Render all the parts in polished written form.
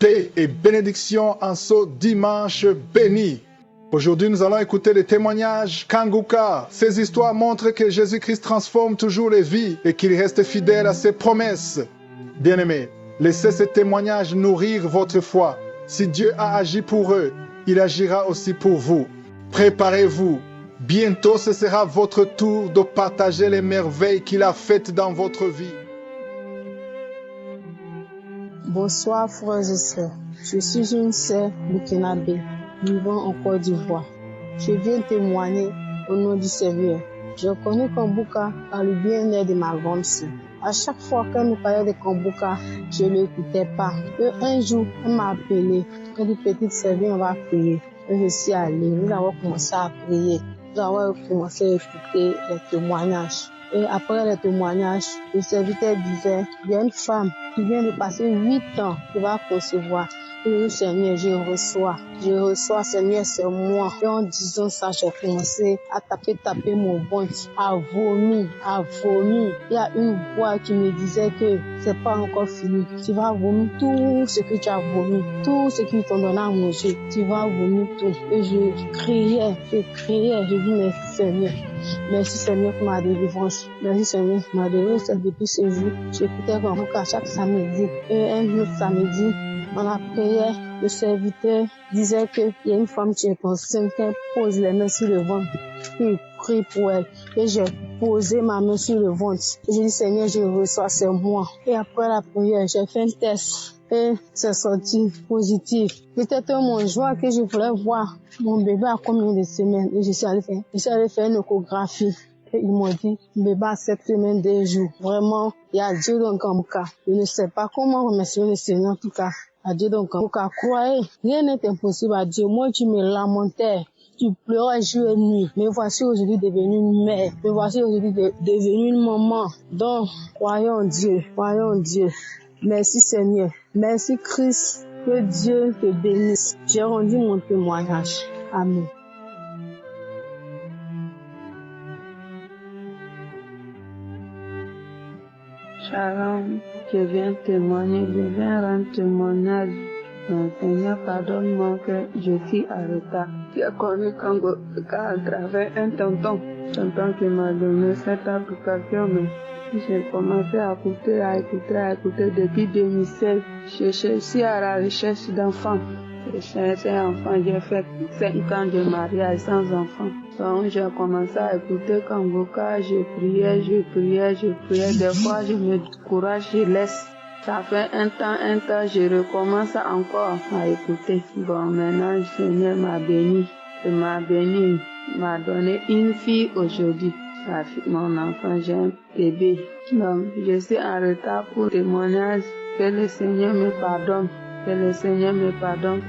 paix et bénédiction en ce dimanche béni. Aujourd'hui, nous allons écouter les témoignages Kanguka. Ces histoires montrent que Jésus-Christ transforme toujours les vies et qu'il reste fidèle à ses promesses. Bien-aimés, laissez ces témoignages nourrir votre foi. Si Dieu a agi pour eux, il agira aussi pour vous. Préparez-vous. Bientôt, ce sera votre tour de partager les merveilles qu'il a faites dans votre vie. Bonsoir frères et sœurs, je suis une sœur burkinabé vivant en Côte d'Ivoire. Je viens témoigner au nom du Seigneur. Je connais Kanguka par le bien-être de ma grande sœur. À chaque fois qu'elle nous parlait de Kanguka, je ne l'écoutais pas. Et un jour, elle m'a appelé. Elle dit, petite sœur, viens, on va prier. Et je suis allée. Nous avons commencé à prier. Nous avons commencé à écouter les témoignages. Et après les témoignages, le serviteur disait, il y a une femme qui vient de passer 8 ans qui va concevoir. Et le Seigneur, je reçois, Seigneur, c'est moi. Et en disant ça, j'ai commencé à taper mon ventre, à vomir. Il y a une voix qui me disait que c'est pas encore fini. Tu vas vomir tout ce que tu as vomi, tout ce qu'ils t'ont donné à manger. Tu vas vomir tout. Et je criais, je dis merci Seigneur. Merci Seigneur pour ma délivrance. Merci Seigneur pour ma délivrance. Depuis ce jour, j'écoutais Kanguka chaque samedi. Et un autre samedi, on la prière, le serviteur disait qu'il y a une femme qui est enceinte, qu'elle pose les mains sur le ventre, qu'il prie pour elle. Et j'ai posé ma main sur le ventre. Et j'ai dit, Seigneur, je reçois, c'est moi. Et après la prière, j'ai fait un test. Et c'est sorti positif. C'était mon joie que je voulais voir mon bébé à combien de semaines. Et je suis allée faire une échographie. Et ils m'ont dit, bébé a 7 semaines, 2 jours. Vraiment, il y a Dieu dans Kanguka. Je ne sais pas comment remercier le Seigneur, en tout cas. À Dieu donc, Kanguka, croyez, rien n'est impossible à Dieu. Moi, tu me lamentais, tu pleurais jour et nuit. Mais voici aujourd'hui devenue une mère. Me voici aujourd'hui devenue une maman. Donc, croyons en Dieu. Merci Seigneur. Merci Christ. Que Dieu te bénisse. J'ai rendu mon témoignage. Amen. Shalom, je viens rendre témoignage. Seigneur, pardonne-moi que je suis en retard. J'ai connu Kanguka à travers un tonton qui m'a donné cette application, mais j'ai commencé à écouter depuis 2016. Je suis à la recherche d'enfants. J'ai cherché un enfant, j'ai fait 5 ans de mariage sans enfant. Donc j'ai commencé à écouter Kanguka, je priais. Des fois je me décourage, je laisse. Ça fait un temps, je recommence encore à écouter. Bon, maintenant le Seigneur m'a béni. Il m'a donné une fille aujourd'hui. Mon enfant, j'ai un bébé. Donc je suis en retard pour le témoignage. Que le Seigneur me pardonne. Pour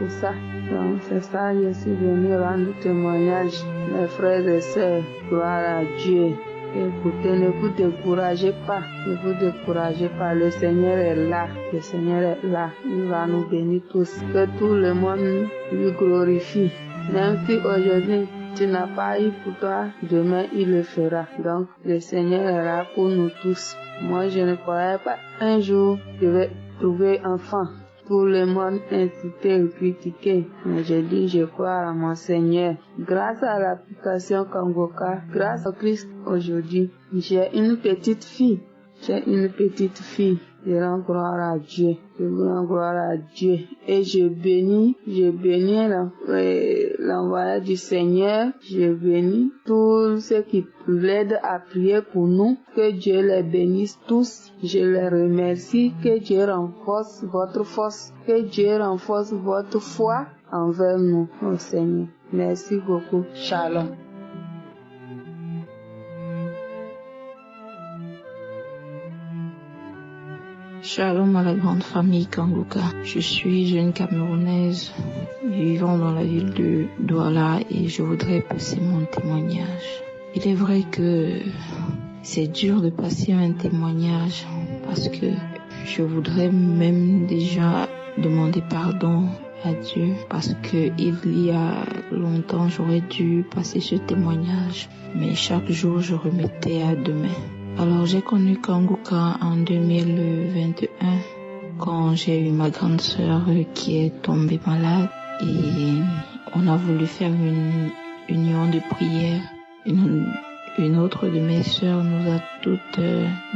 ça. Donc c'est ça, je suis venu rendre témoignage. Mes frères et sœurs, gloire à Dieu. Écoutez, ne vous découragez pas. Le Seigneur est là. Il va nous bénir tous. Que tout le monde lui glorifie. Même si aujourd'hui tu n'as pas eu pour toi, demain il le fera. Donc le Seigneur est là pour nous tous. Moi je ne croyais pas un jour je vais trouver enfant. Tout le monde incité et critiqué, mais je dis je crois à mon Seigneur. Grâce à l'application Kanguka, grâce au Christ aujourd'hui, j'ai une petite fille. Je rends gloire à Dieu. Et je bénis l'envoyé du Seigneur. Je bénis tous ceux qui l'aident à prier pour nous. Que Dieu les bénisse tous. Je les remercie. Que Dieu renforce votre force. Que Dieu renforce votre foi envers nous, au Seigneur. Merci beaucoup. Shalom. Shalom à la grande famille Kanguka. Je suis jeune Camerounaise vivant dans la ville de Douala et je voudrais passer mon témoignage. Il est vrai que c'est dur de passer un témoignage parce que je voudrais même déjà demander pardon à Dieu parce que il y a longtemps j'aurais dû passer ce témoignage, mais chaque jour je remettais à demain. Alors j'ai connu Kanguka en 2021 quand j'ai eu ma grande sœur qui est tombée malade et on a voulu faire une union de prière. Une autre de mes sœurs nous a toutes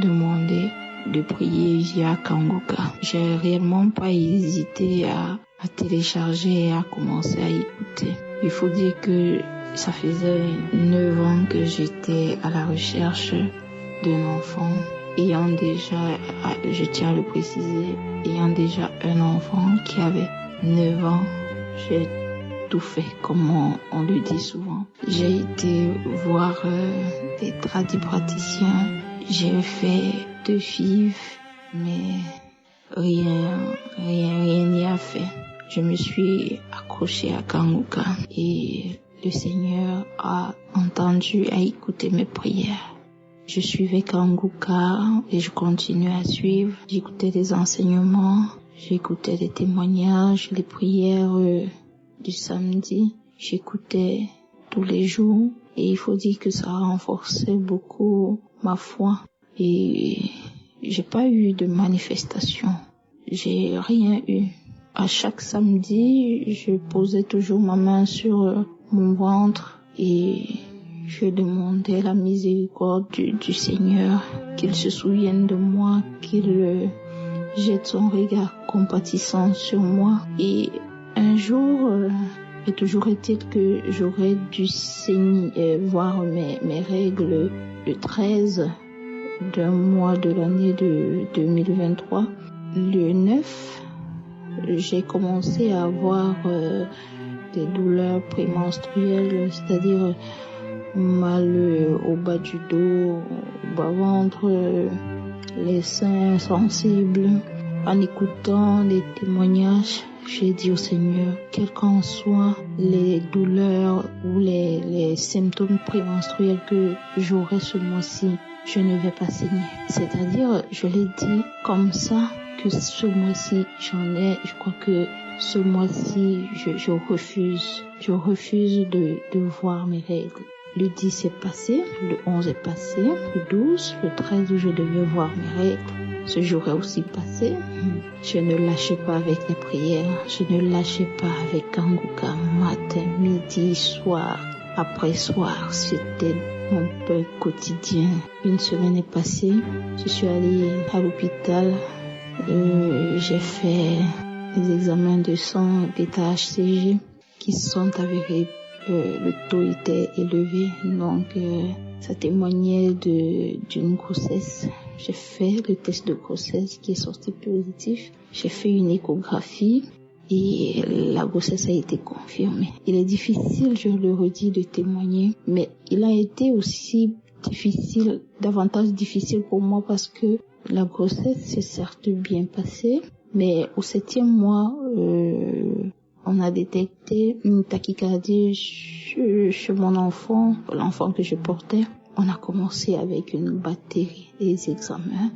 demandé de prier via Kanguka. J'ai réellement pas hésité à télécharger et à commencer à écouter. Il faut dire que ça faisait 9 ans que j'étais à la recherche d'un enfant, ayant déjà, je tiens à le préciser, ayant déjà un enfant qui avait 9 ans. J'ai tout fait, comme on le dit souvent. J'ai été voir des tradipraticiens, j'ai fait 2 FIV, mais rien n'y a fait. Je me suis accrochée à Kanguka et le Seigneur a entendu, a écouté mes prières. Je suivais Kanguka et je continue à suivre. J'écoutais des enseignements, j'écoutais des témoignages, les prières du samedi. J'écoutais tous les jours et il faut dire que ça a renforcé beaucoup ma foi. Et j'ai pas eu de manifestation. J'ai rien eu. À chaque samedi, je posais toujours ma main sur mon ventre et je demandais la miséricorde du Seigneur, qu'il se souvienne de moi, qu'il jette son regard compatissant sur moi. Et un jour, et toujours est-il que j'aurais dû voir mes règles le 13 d'un mois de l'année de 2023. Le 9, j'ai commencé à avoir des douleurs prémenstruelles, c'est-à-dire mal au bas du dos, au bas-ventre, les seins sensibles. En écoutant les témoignages, j'ai dit au Seigneur, quels qu'en soient les douleurs ou les symptômes prémenstruels que j'aurai ce mois-ci, je ne vais pas saigner. C'est-à-dire, je l'ai dit comme ça, que ce mois-ci, je crois que ce mois-ci, je refuse de voir mes règles. Le 10 est passé, le 11 est passé, le 12, le 13 je devais voir mes règles. Ce jour est aussi passé. Je ne lâchais pas avec les prières, je ne lâchais pas avec Kanguka, matin, midi, soir, après soir. C'était mon pain quotidien. Une semaine est passée, je suis allée à l'hôpital. J'ai fait des examens de sang bêta-HCG qui se sont avérés, le taux était élevé, donc ça témoignait d'une grossesse. J'ai fait le test de grossesse qui est sorti positif. J'ai fait une échographie et la grossesse a été confirmée. Il est difficile, je le redis, de témoigner, mais il a été aussi davantage difficile pour moi parce que la grossesse s'est certes bien passée, mais au 7e mois, on a détecté une tachycardie chez mon enfant, l'enfant que je portais. On a commencé avec une batterie des examens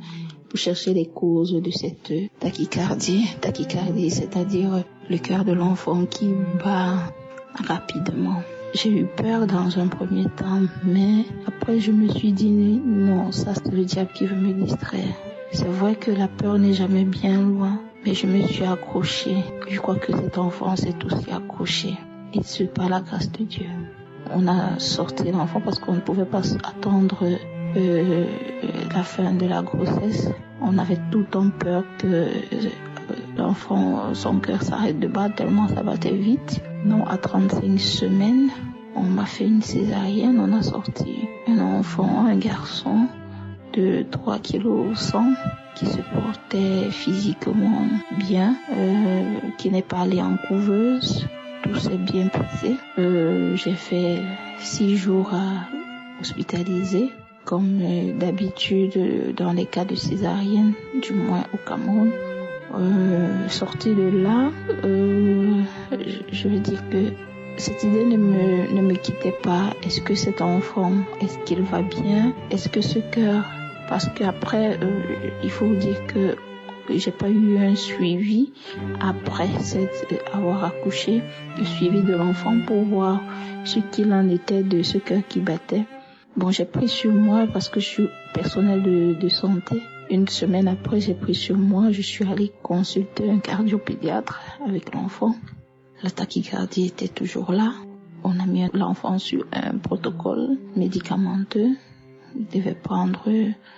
pour chercher les causes de cette tachycardie. Tachycardie, c'est-à-dire le cœur de l'enfant qui bat rapidement. J'ai eu peur dans un premier temps, mais après je me suis dit non, ça c'est le diable qui veut me distraire. C'est vrai que la peur n'est jamais bien loin, mais je me suis accrochée. Je crois que cet enfant s'est aussi accroché, et ce par la grâce de Dieu. On a sorti l'enfant parce qu'on ne pouvait pas attendre la fin de la grossesse. On avait tout le temps peur que l'enfant, son cœur s'arrête de battre tellement ça battait vite. Non, à 35 semaines, on m'a fait une césarienne. On a sorti un enfant, un garçon de 3 kg 100 qui se portait physiquement bien, qui n'est pas allé en couveuse. Tout s'est bien passé. J'ai fait 6 jours à hospitaliser, comme d'habitude dans les cas de césarienne, du moins au Cameroun. Sortie de là, je veux dire que cette idée ne me quittait pas. Est-ce que cet enfant, est-ce qu'il va bien? Est-ce que ce cœur... Parce qu'après, il faut dire que j'ai pas eu un suivi après avoir accouché, le suivi de l'enfant pour voir ce qu'il en était de ce cœur qui battait. Bon, j'ai pris sur moi parce que je suis personnel de santé. Une semaine après, j'ai pris sur moi, je suis allée consulter un cardiopédiatre avec l'enfant. La tachycardie était toujours là. On a mis l'enfant sur un protocole médicamenteux. Il devait prendre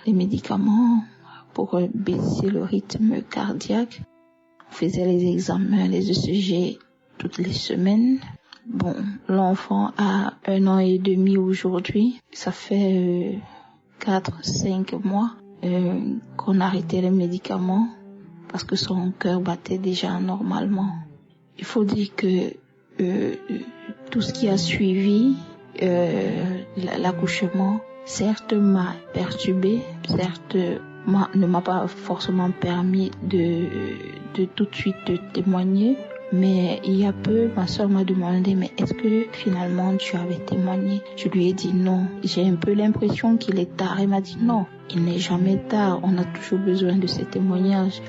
les médicaments pour baisser le rythme cardiaque. On faisait les examens, les ECG toutes les semaines. Bon, l'enfant a 1 an et demi aujourd'hui. Ça fait 4-5 mois qu'on a arrêté les médicaments parce que son cœur battait déjà normalement. Il faut dire que tout ce qui a suivi l'accouchement, certes m'a perturbée, certes ne m'a pas forcément permis de tout de suite témoigner. Mais il y a peu, ma soeur m'a demandé, mais est-ce que finalement tu avais témoigné? Je lui ai dit non. J'ai un peu l'impression qu'il est tard. Elle m'a dit non, il n'est jamais tard. On a toujours besoin de ces témoignages.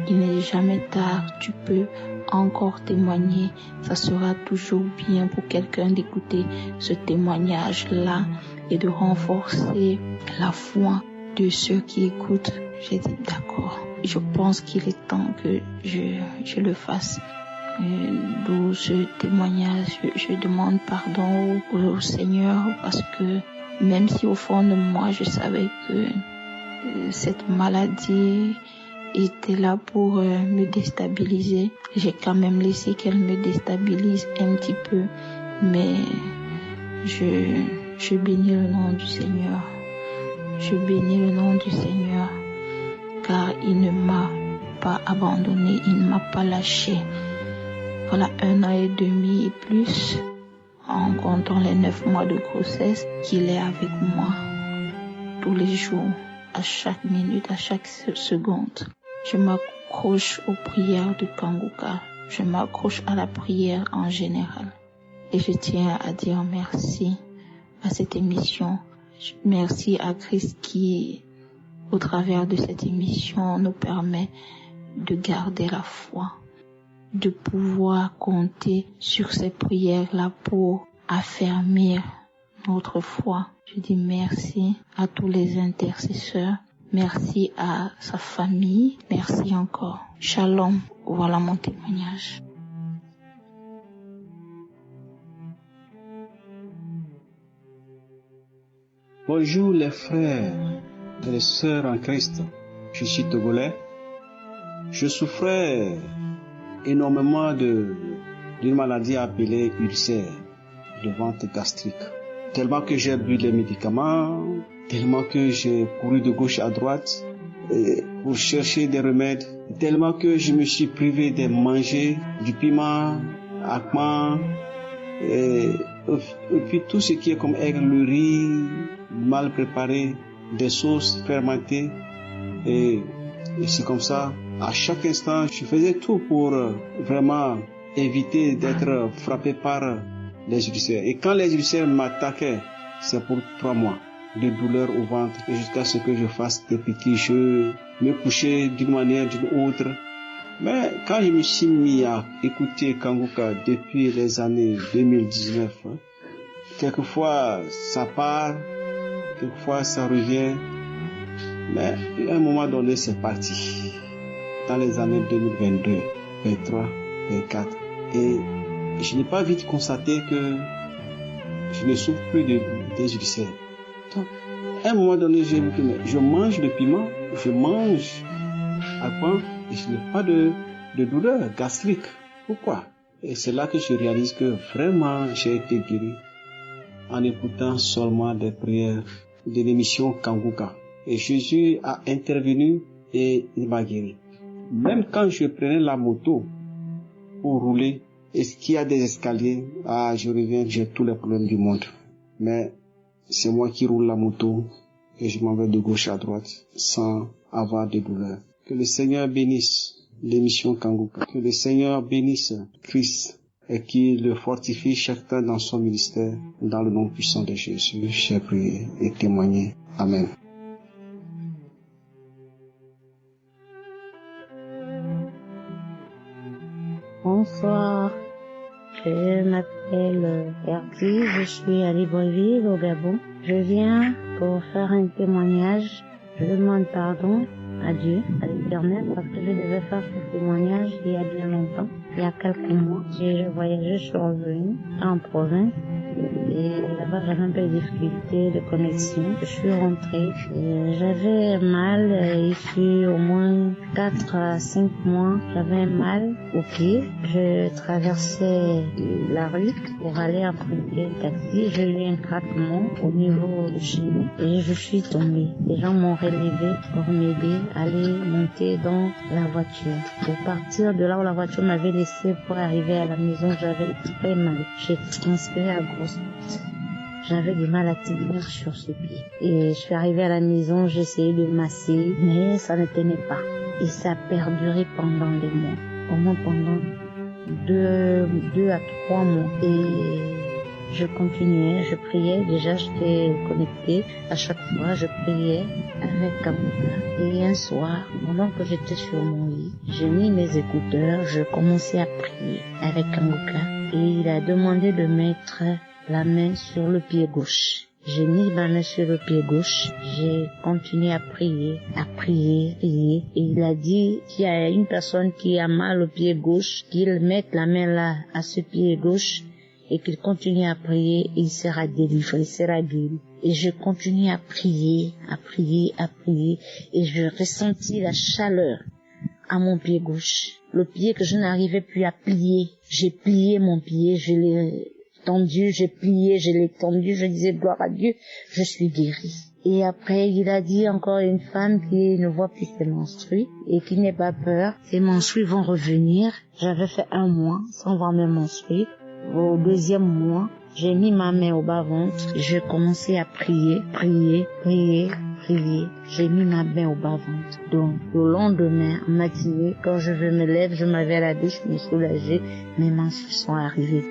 Il n'est jamais tard. Tu peux encore témoigner. Ça sera toujours bien pour quelqu'un d'écouter ce témoignage-là et de renforcer la foi de ceux qui écoutent. J'ai dit d'accord. Je pense qu'il est temps que je le fasse. D'où ce témoignage, je demande pardon au Seigneur parce que même si au fond de moi je savais que cette maladie était là pour me déstabiliser, j'ai quand même laissé qu'elle me déstabilise un petit peu, mais je bénis le nom du Seigneur. Je bénis le nom du Seigneur car il ne m'a pas abandonné, il ne m'a pas lâché. Voilà 1 an et demi et plus, en comptant les 9 mois de grossesse, qu'il est avec moi tous les jours, à chaque minute, à chaque seconde. Je m'accroche aux prières de Kanguka, je m'accroche à la prière en général. Et je tiens à dire merci à cette émission. Merci à Christ qui, au travers de cette émission, nous permet de garder la foi, de pouvoir compter sur ces prières-là pour affermir notre foi. Je dis merci à tous les intercesseurs, merci à sa famille, merci encore. Shalom, voilà mon témoignage. Bonjour les frères et les sœurs en Christ, je suis togolais. Je souffrais énormément d'une maladie appelée ulcère, le ventre gastrique. Tellement que j'ai bu les médicaments, tellement que j'ai couru de gauche à droite pour chercher des remèdes, tellement que je me suis privé de manger du piment, akman, et puis tout ce qui est comme aigle, le riz, mal préparé, des sauces fermentées, et c'est comme ça. À chaque instant, je faisais tout pour vraiment éviter d'être frappé par les ulcères. Et quand les ulcères m'attaquaient, c'est pour 3 mois de douleur au ventre, jusqu'à ce que je fasse des petits jeux, me coucher d'une manière ou d'une autre. Mais quand je me suis mis à écouter Kanguka depuis les années 2019, quelquefois ça part, quelquefois ça revient, mais à un moment donné c'est parti. Dans les années 2022, 2023, 2024. Et je n'ai pas vite constaté que je ne souffre plus des ulcères. Donc, à un moment donné, j'ai vu que je mange le piment, je mange à quoi et je n'ai pas de douleur gastrique. Pourquoi? Et c'est là que je réalise que vraiment j'ai été guéri en écoutant seulement des prières de l'émission Kanguka. Et Jésus a intervenu et il m'a guéri. Même quand je prenais la moto pour rouler, est-ce qu'il y a des escaliers? Je reviens, j'ai tous les problèmes du monde. Mais c'est moi qui roule la moto et je m'en vais de gauche à droite sans avoir de douleur. Que le Seigneur bénisse l'émission Kanguka. Que le Seigneur bénisse Christ et qu'il le fortifie chacun dans son ministère. Dans le nom puissant de Jésus, j'ai prié et témoigné. Amen. Bonsoir, je m'appelle Erdi, je suis à Libreville au Gabon. Je viens pour faire un témoignage. Je demande pardon à Dieu, à l'Éternel, parce que je devais faire ce témoignage il y a bien longtemps, il y a quelques mois. Je voyageais, je suis revenue en province. Et là-bas, j'avais un peu de difficulté de connexion. Je suis rentrée. J'avais mal ici au moins 4 à 5 mois. J'avais mal au pied. Je traversais la rue pour aller emprunter un taxi. J'ai eu un craquement au niveau du genou et je suis tombée. Les gens m'ont relevé pour m'aider à aller monter dans la voiture. Pour partir de là où la voiture m'avait laissé pour arriver à la maison, j'avais très mal. J'ai transpiré à grosse. J'avais du mal à tenir sur ce pied. Et je suis arrivée à la maison, j'ai essayé de masser, mais ça ne tenait pas. Et ça a perduré pendant des mois. Au moins pendant 2 à 3 mois. Et je continuais, je priais. Déjà, j'étais connectée. À chaque fois, je priais avec Kanguka. Et un soir, pendant que j'étais sur mon lit, j'ai mis mes écouteurs, je commençais à prier avec Kanguka. Et il a demandé de mettre la main sur le pied gauche. J'ai mis ma main sur le pied gauche. J'ai continué à prier. Et il a dit qu'il y a une personne qui a mal au pied gauche, qu'il mette la main là, à ce pied gauche, et qu'il continue à prier, et il sera délivré, il sera guéri. Et je continue à prier, et je ressentis la chaleur à mon pied gauche. Le pied que je n'arrivais plus à plier. J'ai plié mon pied, je l'ai tendu, j'ai plié, je l'ai tendu, je disais gloire à Dieu, je suis guérie. Et après, il a dit encore une femme qui ne voit plus ses menstrues et qui n'ait pas peur, ses menstrues vont revenir. J'avais fait 1 mois sans voir mes menstrues. Au 2e mois, j'ai mis ma main au bas-ventre, j'ai commencé à prier. J'ai mis ma main au bas-ventre. Donc, le lendemain, en matinée, quand je me lève, je m'avais à la douche, je me soulageais, mes menstrues sont arrivées.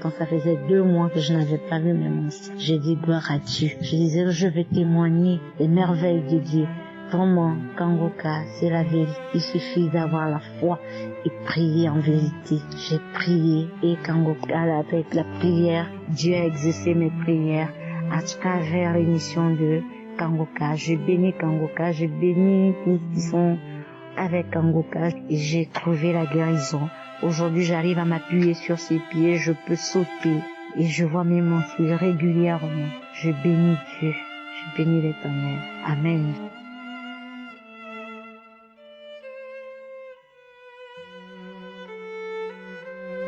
Ça faisait 2 mois que je n'avais pas vu mes menstrues. J'ai dit gloire à Dieu. Je disais, je vais témoigner des merveilles de Dieu. Vraiment, Kanguka, c'est la vérité. Il suffit d'avoir la foi et prier en vérité. J'ai prié et Kanguka, avec la prière, Dieu a exaucé mes prières à travers l'émission de Kanguka. J'ai béni Kanguka, j'ai béni tous qui sont avec Kanguka et j'ai trouvé la guérison. Aujourd'hui, j'arrive à m'appuyer sur ses pieds, je peux sauter et je vois mes menstrues régulièrement. Je bénis Dieu, je bénis l'Éternel. Amen.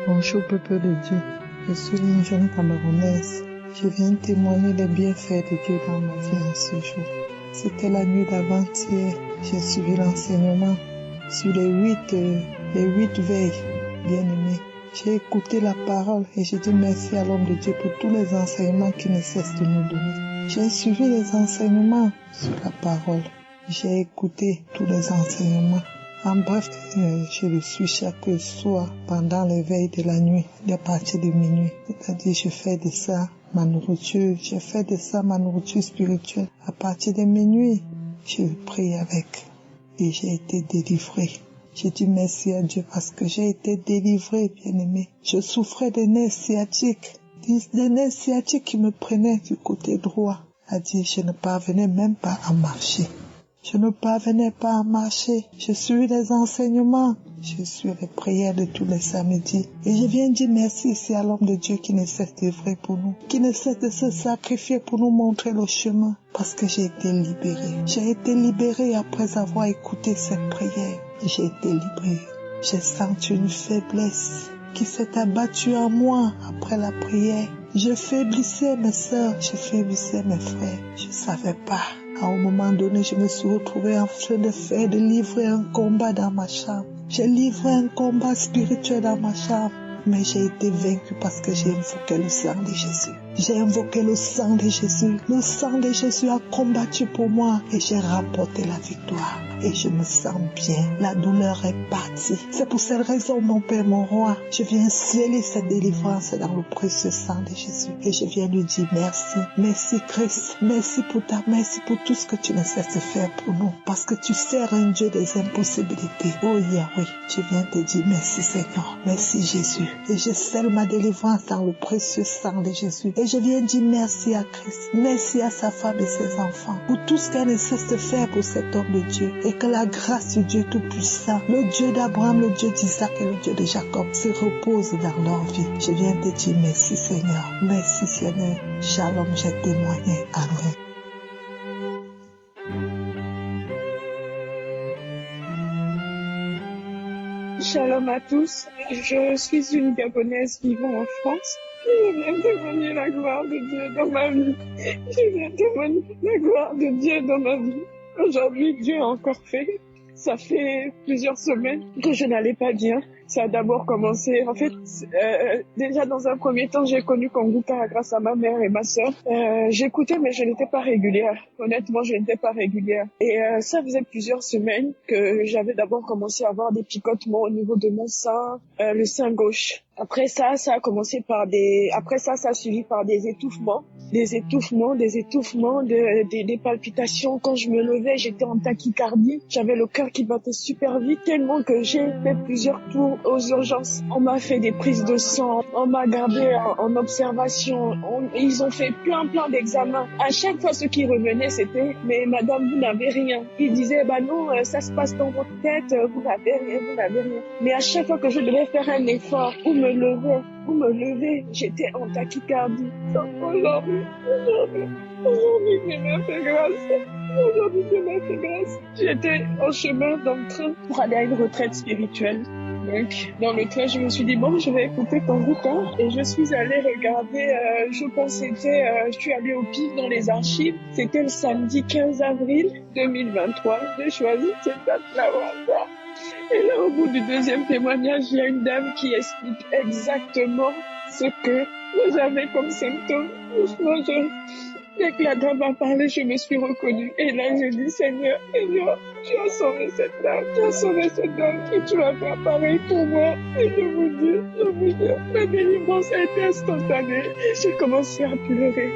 Bonjour peuple de Dieu, je suis une jeune Camerounaise. Je viens témoigner des bienfaits de Dieu dans ma vie en ce jour. C'était la nuit d'avant-hier, j'ai suivi l'enseignement sur les 8 veilles. Bien-aimé, j'ai écouté la parole et j'ai dit merci à l'homme de Dieu pour tous les enseignements qu'il ne cesse de nous donner. J'ai suivi les enseignements sur la parole. J'ai écouté tous les enseignements. En bref, je le suis chaque soir pendant les veilles de la nuit, à partir de minuit. C'est-à-dire, je fais de ça ma nourriture, spirituelle. À partir de minuit, je prie avec et j'ai été délivré. J'ai dit merci à Dieu parce que j'ai été délivré, bien-aimé. Je souffrais des nerfs sciatiques. Des nerfs sciatiques qui me prenaient du côté droit. A dit, je ne parvenais même pas à marcher. Je suis les enseignements. Je suis les prières de tous les samedis. Et je viens dire merci ici à l'homme de Dieu qui ne cesse d'œuvrer pour nous. Qui ne cesse de se sacrifier pour nous montrer le chemin. Parce que j'ai été libérée. J'ai été libérée après avoir écouté cette prière. J'ai été libérée. J'ai senti une faiblesse qui s'est abattue en moi après la prière. Je faiblissais mes sœurs, je faiblissais mes frères. Je savais pas. À un moment donné, je me suis retrouvée en train de livrer un combat dans ma chambre. J'ai livré un combat spirituel dans ma chambre. Mais j'ai été vaincue parce que j'ai invoqué le sang de Jésus. J'ai invoqué le sang de Jésus. Le sang de Jésus a combattu pour moi et j'ai remporté la victoire. Et je me sens bien. La douleur est partie. C'est pour cette raison, mon Père, mon Roi, je viens sceller cette délivrance dans le précieux sang de Jésus. Et je viens lui dire merci. Merci Christ. Merci pour tout ce que tu ne cesses de faire pour nous. Parce que tu sers un Dieu des impossibilités. Oh Yahweh, je viens te dire merci Seigneur. Merci Jésus. Et je scelle ma délivrance dans le précieux sang de Jésus. Et Et je viens dire merci à Christ, merci à sa femme et ses enfants pour tout ce qu'elle ne cesse de faire pour cet homme de Dieu. Et que la grâce du Dieu Tout-Puissant, le Dieu d'Abraham, le Dieu d'Isaac et le Dieu de Jacob se repose dans leur vie. Je viens te dire merci Seigneur, merci Seigneur. Shalom, j'ai témoigné. Amen. Shalom à tous, je suis une Gabonaise vivant en France. Je viens témoigner la gloire de Dieu dans ma vie. Je viens témoigner la gloire de Dieu dans ma vie. Aujourd'hui, Dieu a encore fait. Ça fait plusieurs semaines que je n'allais pas bien. Ça a d'abord commencé, en fait, déjà dans un premier temps, j'ai connu Kanguka grâce à ma mère et ma sœur. J'écoutais, mais je n'étais pas régulière. Honnêtement, je n'étais pas régulière. Et ça faisait plusieurs semaines que j'avais d'abord commencé à avoir des picotements au niveau de mon sein, le sein gauche. Après ça a commencé par ça a suivi par des étouffements, des palpitations. Quand je me levais, j'étais en tachycardie. J'avais le cœur qui battait super vite, tellement que j'ai fait plusieurs tours aux urgences. On m'a fait des prises de sang, on m'a gardé en observation. Ils ont fait plein d'examens. À chaque fois, ce qui revenait, c'était « Mais madame, vous n'avez rien ». Ils disaient « Bah non, ça se passe dans votre tête, vous n'avez rien ». Mais à chaque fois que je devais faire un effort pour me lever, j'étais en tachycardie. Donc aujourd'hui, Dieu m'a fait grâce. J'étais en chemin dans le train pour aller à une retraite spirituelle. Donc, dans le train, je me suis dit, bon, je vais écouter Kanguka. Et je suis allée regarder, je suis allée au pif dans les archives. C'était le samedi 15 avril 2023. J'ai choisi cette date-là au hasard. Et là, au bout du deuxième témoignage, il y a une dame qui explique exactement ce que j'avais comme symptômes. Franchement, dès que la dame a parlé, je me suis reconnue. Et là, j'ai dit, Seigneur, tu as sauvé cette dame, et tu vas faire pareil pour moi. Et je vous dis, la délivrance a été instantanée. Et j'ai commencé à pleurer.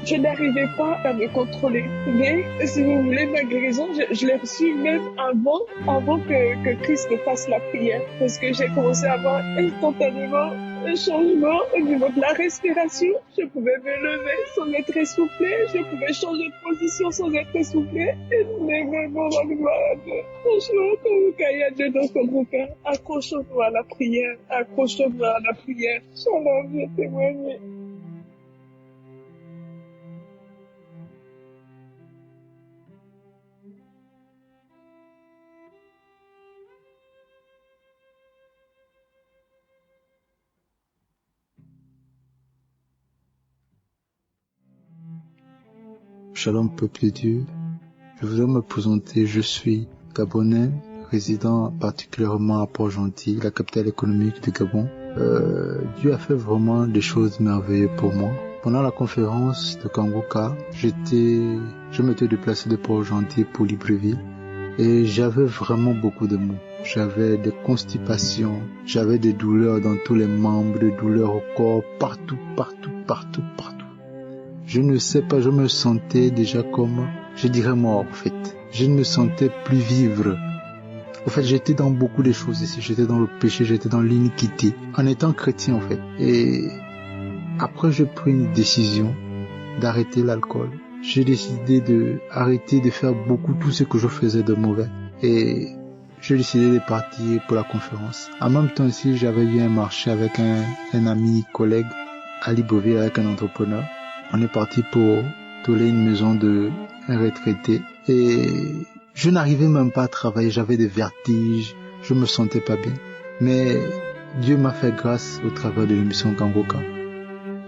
Je n'arrivais pas à me contrôler. Mais, si vous voulez, ma guérison, je l'ai reçue même avant que Christ me fasse la prière. Parce que j'ai commencé à avoir instantanément un changement au niveau de la respiration. Je pouvais me lever sans être essoufflé. Je pouvais changer de position sans être essoufflé. Et mais vraiment la gloire à Dieu. Franchement, quand il y a Dieu dans son cœur, accrochons-nous à la prière. Shalom, j'ai témoigné. Shalom peuple de Dieu, je voudrais me présenter, je suis Gabonais, résident particulièrement à Port-Gentil, la capitale économique du Gabon. Dieu a fait vraiment des choses merveilleuses pour moi. Pendant la conférence de Kanguka, je m'étais déplacé de Port-Gentil pour Libreville et j'avais vraiment beaucoup de maux. J'avais des constipations, j'avais des douleurs dans tous les membres, des douleurs au corps, partout. Je ne sais pas, je me sentais déjà comme, je dirais mort en fait. Je ne me sentais plus vivre. En fait, j'étais dans beaucoup de choses ici. J'étais dans le péché, j'étais dans l'iniquité. En étant chrétien en fait. Et après, j'ai pris une décision d'arrêter l'alcool. J'ai décidé d'arrêter de faire beaucoup tout ce que je faisais de mauvais. Et j'ai décidé de partir pour la conférence. En même temps aussi, j'avais eu un marché avec un ami, collègue, à Libreville avec un entrepreneur. On est parti pour tourner une maison de un retraité et je n'arrivais même pas à travailler, j'avais des vertiges, je me sentais pas bien. Mais Dieu m'a fait grâce au travers de l'émission Kanguka.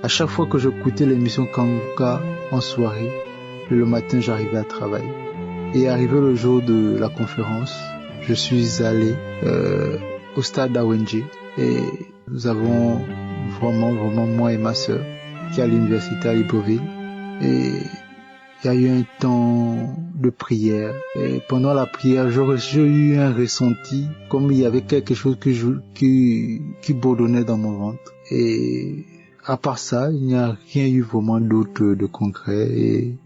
À chaque fois que j'écoutais l'émission Kanguka en soirée, le matin j'arrivais à travailler. Et arrivé le jour de la conférence, je suis allé au stade d'Awenji et nous avons vraiment moi et ma sœur qui est à l'université à Libreville et il y a eu un temps de prière et pendant la prière j'ai eu un ressenti comme il y avait quelque chose qui bourdonnait dans mon ventre et à part ça il n'y a rien eu vraiment d'autre de concret et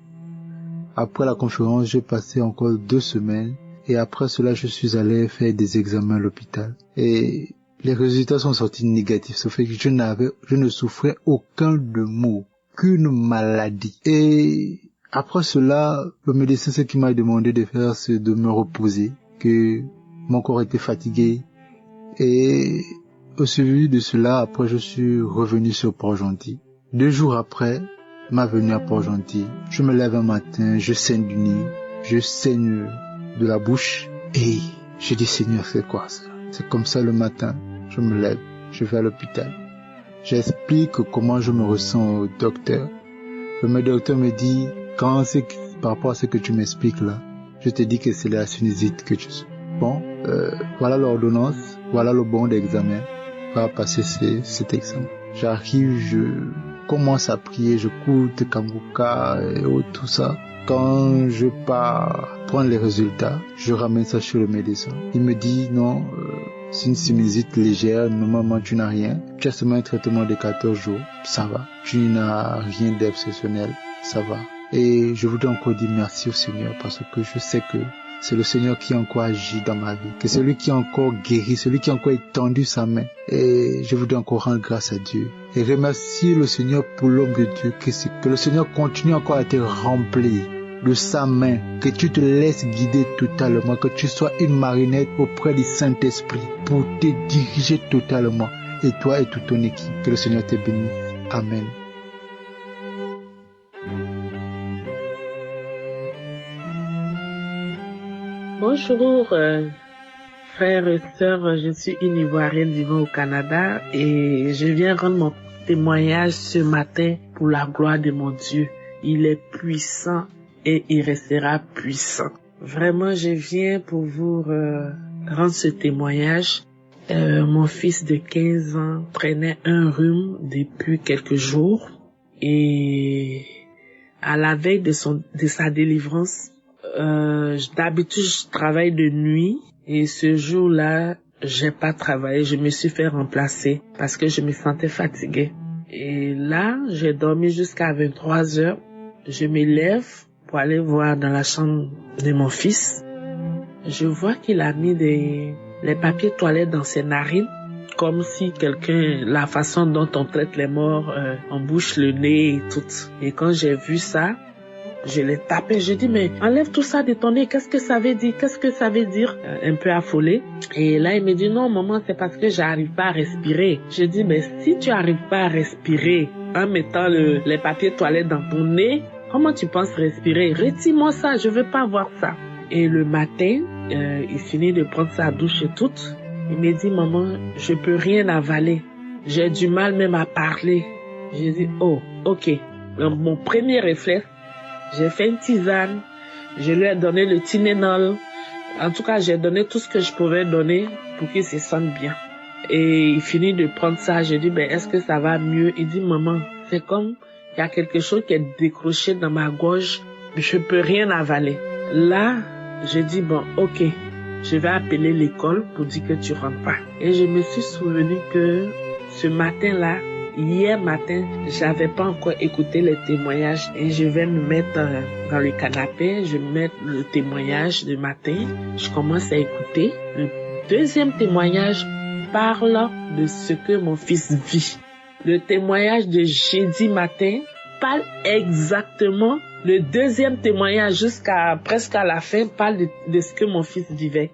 après la conférence j'ai passé encore 2 semaines et après cela je suis allé faire des examens à l'hôpital et les résultats sont sortis négatifs. Ça fait que je ne souffrais aucun de maux, qu'une maladie. Et après cela, le médecin, ce qu'il m'a demandé de faire, c'est de me reposer, que mon corps était fatigué. Et au suivi de cela, après, je suis revenu sur Port-Gentil. 2 jours après ma venue à Port-Gentil, je me lève un matin, je saigne du nez, je saigne de la bouche. Et je dis, Seigneur, c'est quoi ça? C'est comme ça le matin, je me lève, je vais à l'hôpital. J'explique comment je me ressens au docteur. Le docteur me dit, quand c'est par rapport à ce que tu m'expliques là, je te dis que c'est la sinusite que tu suis. Bon, voilà l'ordonnance, voilà le bon d'examen. Va passer cet examen. J'arrive, je commence à prier, je coûte Kanguka et tout ça. Quand je pars prendre les résultats, je ramène ça chez le médecin. Il me dit non, c'est une sinusite légère, normalement tu n'as rien. Tu as seulement un traitement de 14 jours, ça va. Tu n'as rien d'exceptionnel, ça va. Et je voudrais encore dire merci au Seigneur parce que je sais que c'est le Seigneur qui a encore agi dans ma vie, que c'est lui qui a encore guéri, celui qui a encore étendu sa main. Et je voudrais encore rendre grâce à Dieu et remercier le Seigneur pour l'homme de Dieu, que le Seigneur continue encore à te remplir de sa main, que tu te laisses guider totalement, que tu sois une marionnette auprès du Saint-Esprit pour te diriger totalement, et toi et toute ton équipe. Que le Seigneur te bénisse. Amen. Bonjour, frères et sœurs, je suis une Ivoirienne vivant au Canada et je viens rendre mon témoignage ce matin pour la gloire de mon Dieu. Il est puissant et il restera puissant. Vraiment, je viens pour vous rendre ce témoignage. Mon fils de 15 ans prenait un rhume depuis quelques jours et à la veille de sa délivrance, d'habitude je travaille de nuit et ce jour-là j'ai pas travaillé, je me suis fait remplacer parce que je me sentais fatiguée. Et là j'ai dormi jusqu'à 23h, je me lève pour aller voir dans la chambre de mon fils. Je vois qu'il a mis les papiers toilettes dans ses narines, comme si la façon dont on traite les morts, on bouche le nez et tout. Et quand j'ai vu ça, je l'ai tapé, je dis mais enlève tout ça de ton nez, qu'est-ce que ça veut dire? Un peu affolé. Et là il me dit non maman, c'est parce que j'arrive pas à respirer. Je dis mais si tu arrives pas à respirer en mettant les papiers toilettes dans ton nez, comment tu penses respirer? Retire-moi ça, je veux pas voir ça. Et le matin, il finit de prendre sa douche et tout. Il me dit maman, je peux rien avaler, j'ai du mal même à parler. J'ai dit oh ok. Donc, mon premier réflexe, j'ai fait une tisane, je lui ai donné le Tylenol. En tout cas, j'ai donné tout ce que je pouvais donner pour qu'il se sente bien. Et il finit de prendre ça. Je dis, ben, est-ce que ça va mieux? Il dit, maman, c'est comme, il y a quelque chose qui est décroché dans ma gorge. Je peux rien avaler. Là, je dis, bon, ok, je vais appeler l'école pour dire que tu rentres pas. Et je me suis souvenu que ce matin-là, hier matin, j'avais pas encore écouté les témoignages et je vais me mettre dans le canapé, je vais mettre le témoignage du matin, je commence à écouter. Le deuxième témoignage parle de ce que mon fils vit. Le témoignage de jeudi matin parle exactement, le deuxième témoignage jusqu'à presque à la fin parle de ce que mon fils vivait.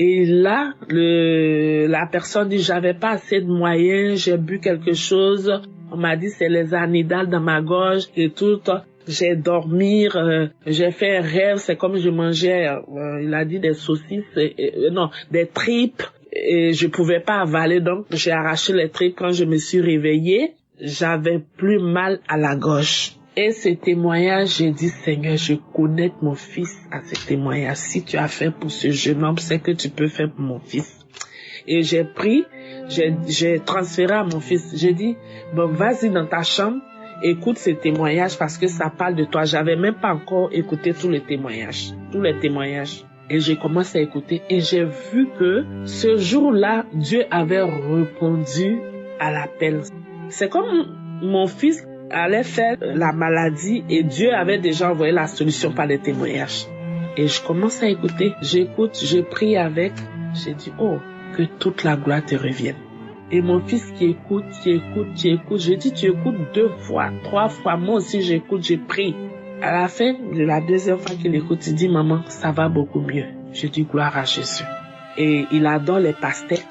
Et là, la personne dit, j'avais pas assez de moyens, j'ai bu quelque chose. On m'a dit, c'est les amygdales dans ma gorge et tout. J'ai dormi, j'ai fait un rêve, c'est comme je mangeais, il a dit des saucisses, des tripes. Et je pouvais pas avaler, donc j'ai arraché les tripes. Quand je me suis réveillée, j'avais plus mal à la gorge. Et ce témoignage, j'ai dit, Seigneur, je connais mon fils à ce témoignage. Si tu as fait pour ce jeune homme, c'est que tu peux faire pour mon fils. Et j'ai pris, j'ai transféré à mon fils. J'ai dit, bon, vas-y dans ta chambre, écoute ce témoignage parce que ça parle de toi. J'avais même pas encore écouté tous les témoignages. Et j'ai commencé à écouter et j'ai vu que ce jour-là, Dieu avait répondu à l'appel. C'est comme mon fils allait faire la maladie et Dieu avait déjà envoyé la solution par les témoignages. Et je commence à écouter, j'écoute, je prie avec, j'ai dit, oh, que toute la gloire te revienne. Et mon fils qui écoute. Je dis, tu écoutes 2 fois, 3 fois. Moi aussi, j'écoute, j'ai pris. À la fin de la 2e fois qu'il écoute, il dit, maman, ça va beaucoup mieux. Je dis, gloire à Jésus. Et il adore les pastèques.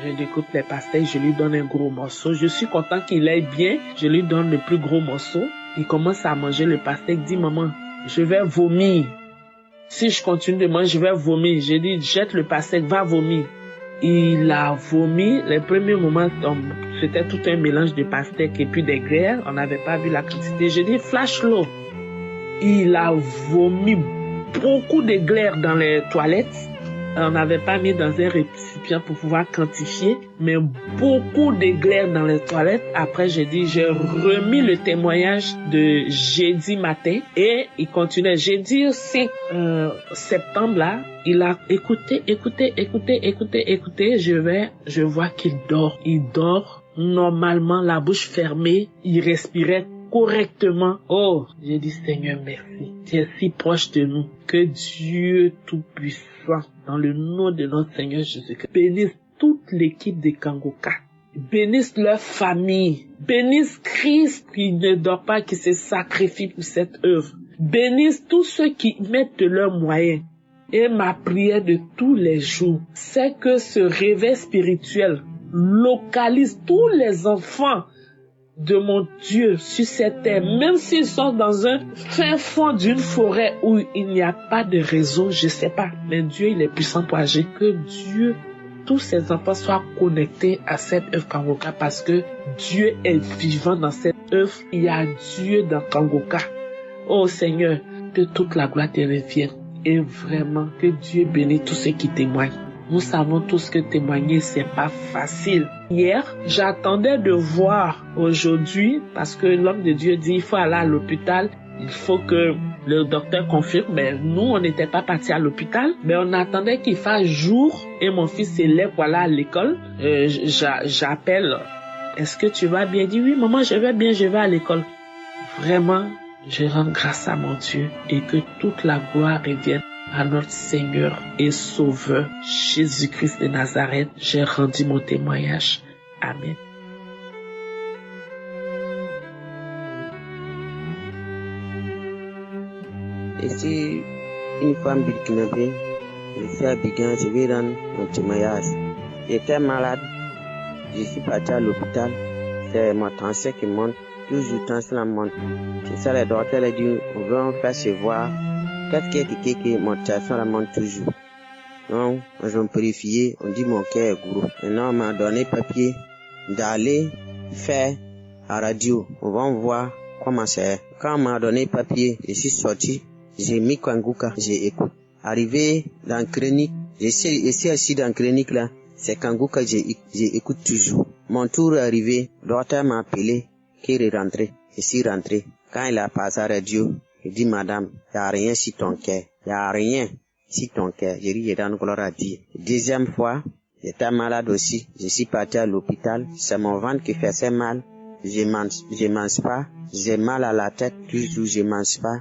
Je découpe les pastèques, je lui donne un gros morceau. Je suis content qu'il aille bien. Je lui donne le plus gros morceau. Il commence à manger le pastèque. Il dit, maman, je vais vomir. Si je continue de manger, je vais vomir. J'ai dit, jette le pastèque, va vomir. Il a vomi. Les premiers moments, c'était tout un mélange de pastèques et puis des glaires. On n'avait pas vu la quantité. J'ai dit, flash l'eau. Il a vomi beaucoup de glaires dans les toilettes. On n'avait pas mis dans un récipient pour pouvoir quantifier, mais beaucoup de glaires dans les toilettes. Après, j'ai remis le témoignage de jeudi matin et il continuait. Jeudi 5 septembre, là, il a écouté. Je vois qu'il dort. Il dort normalement, la bouche fermée. Il respirait correctement. Oh, j'ai dit, Seigneur, merci. Tu es si proche de nous. Que Dieu Tout-Puissant, dans le nom de notre Seigneur Jésus-Christ, bénisse toute l'équipe de Kangoka. Bénisse leur famille. Bénisse Christ qui ne dort pas, qui se sacrifie pour cette œuvre. Bénisse tous ceux qui mettent de leurs moyens. Et ma prière de tous les jours, c'est que ce réveil spirituel localise tous les enfants de mon Dieu sur cette terre, même s'ils sont dans un fin fond d'une forêt où il n'y a pas de réseau, je sais pas, mais Dieu, il est puissant pour agir. Que Dieu, tous ses enfants soient connectés à cette œuvre Kangoka, parce que Dieu est vivant dans cette œuvre. Il y a Dieu dans Kangoka. Oh Seigneur, que toute la gloire te revienne, et vraiment que Dieu bénisse tous ceux qui témoignent. Nous savons tous que témoigner, c'est pas facile. Hier, j'attendais de voir aujourd'hui, parce que l'homme de Dieu dit, il faut aller à l'hôpital, il faut que le docteur confirme. Mais nous, on n'était pas partis à l'hôpital, mais on attendait qu'il fasse jour et mon fils s'élève pour aller à l'école. J'appelle, est-ce que tu vas bien? Il dit, oui, maman, je vais bien, je vais à l'école. Vraiment, je rends grâce à mon Dieu et que toute la gloire revienne à notre Seigneur et Sauveur, Jésus-Christ de Nazareth. J'ai rendu mon témoignage. Amen. Ici, une femme burkinabé, je suis à Bigan, je vais rendre mon témoignage. J'étais malade, je suis parti à l'hôpital, c'est ma tension qui monte, toujours tension monte. C'est ça, les docteurs ont dit, on veut en faire se voir. Qu'est-ce qui est écrit que mon tension la monte toujours? Non, je me purifier, on dit mon cœur est gros. Maintenant, on m'a donné papier d'aller faire à radio. On va voir comment c'est. Quand on m'a donné papier, je suis sorti, j'ai mis Kangoka, j'ai écouté. Arrivé dans Chronique, je suis assis dans Chronique là, c'est Kangoka, j'ai écoute toujours. Mon tour est arrivé, le docteur m'a appelé, qu'il est rentré. Je suis rentré. Quand il a passé à la radio, il dit, madame, il n'y a rien sur ton cœur. Il n'y a rien sur ton cœur. J'ai dit, dans gloire à Dieu. Deuxième fois, j'étais malade aussi. Je suis parti à l'hôpital. C'est mon ventre qui faisait mal. Je mange pas. J'ai mal à la tête. Toujours, je mange pas.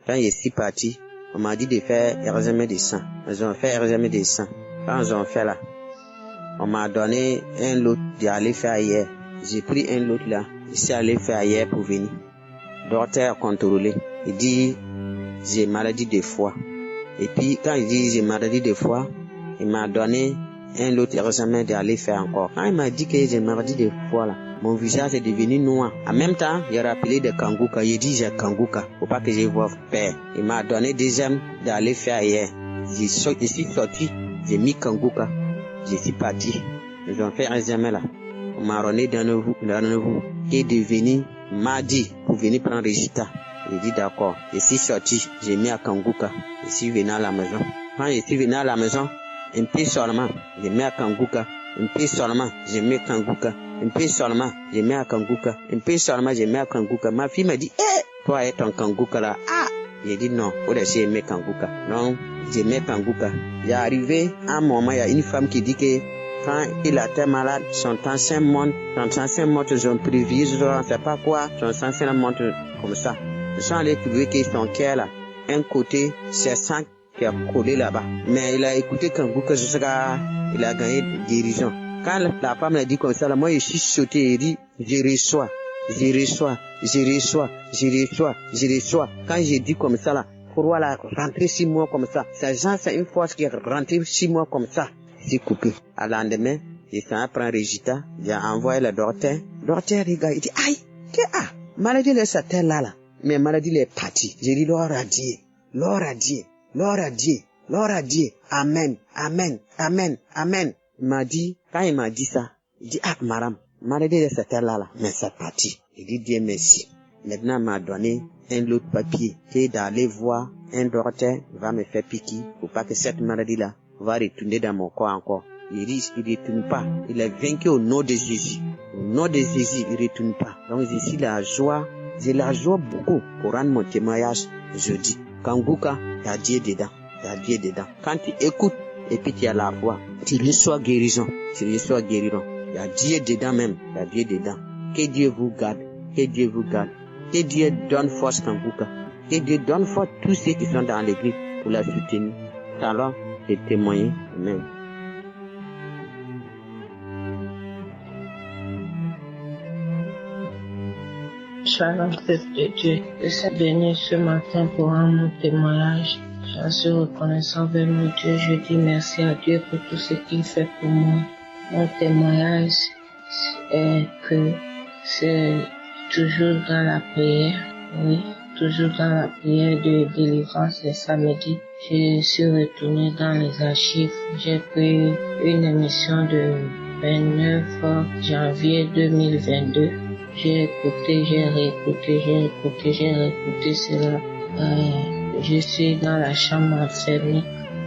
Quand je suis parti, on m'a dit de faire examen de sang. Ils ont fait examen de sang. Quand ils ont fait là, on m'a donné un lot d'aller faire hier. J'ai pris un lot là. Je suis allé faire hier pour venir. Docteur contrôlé. Il dit, j'ai maladie de foie. Et puis, quand il dit, j'ai maladie de foie, il m'a donné un autre examen d'aller faire encore. Quand il m'a dit que j'ai maladie de foie là, mon visage est devenu noir. En même temps, il a rappelé de Kangoka. Il dit, j'ai Kangoka. Faut pas que je vois père. Il m'a donné deuxième d'aller faire hier. Je suis sorti, j'ai mis Kangoka. Je suis parti. Ils ont fait un examen là. On m'a donné d'un nouveau, qui est devenu mardi pour venir prendre le résultat. J'ai dit d'accord. Je suis sorti, j'ai mis à Kangoka. Je suis venu à la maison. Quand je suis venu à la maison, un peu seulement, j'ai mis à Kangoka. Un peu seulement, j'ai mis à Kangoka. Un peu seulement, j'ai mis à Kangoka. Un peu seulement, j'ai mis à Kangoka. Ma fille m'a dit, toi et ton Kangoka là. Ah! J'ai dit non, faut laisser aimer Kangoka. Non, j'ai mis Kangoka. J'ai arrivé à un moment, il y a une femme qui dit que quand il était malade, son tension monte, ils ont prévu, je ne sais pas quoi, son tension monte comme ça. Ils sont allés trouver que son cœur là, un côté, c'est sang qui a collé là-bas. Mais il a écouté Kangoka jusqu'à, il a gagné dirigeant. Quand la femme a dit comme ça, là, moi je suis sauté et dit, je reçois. Quand j'ai dit comme ça, là, pour voilà, rentrer 6 mois comme ça, c'est une force qui est rentrée 6 mois comme ça, c'est coupé. À lendemain, j'ai fait un prend Régita, j'ai envoyé le docteur. Docteur, regarde, il dit, aïe, maladie de cette terre-là, mais maladie est partie. J'ai dit, Lord a dit, amen. Il m'a dit, quand il m'a dit ça, il dit, madame, maladie de cette terre-là, mais c'est parti. Il dit, Dieu merci. Maintenant, il m'a donné un autre papier, c'est d'aller voir un docteur, il va me faire piquer, pour pas que cette maladie-là va retourner dans mon corps encore. Il risque, il ne retourne pas. Il est vaincu au nom de Jésus. Au nom de Jésus, il ne retourne pas. Donc, j'ai la joie beaucoup pour rendre mon témoignage jeudi. Kanguka, il y a Dieu dedans. Quand tu écoutes, et puis tu as la voix, tu reçois guérison. Il y a Dieu dedans même. Que Dieu vous garde. Que Dieu donne force Kanguka. Que Dieu donne force tous ceux qui sont dans l'église pour la soutenir. Alors, et témoigner. Amen. Shalom, peuple de Dieu. Je suis béni ce matin pour rendre mon témoignage. Je suis reconnaissant vers mon Dieu. Je dis merci à Dieu pour tout ce qu'il fait pour moi. Mon témoignage est que c'est toujours dans la prière. Oui, toujours dans la prière de délivrance les samedis. Je suis retourné dans les archives. J'ai pris une émission de 29 janvier 2022. J'ai écouté, j'ai réécouté cela. Je suis dans la chambre enfermée.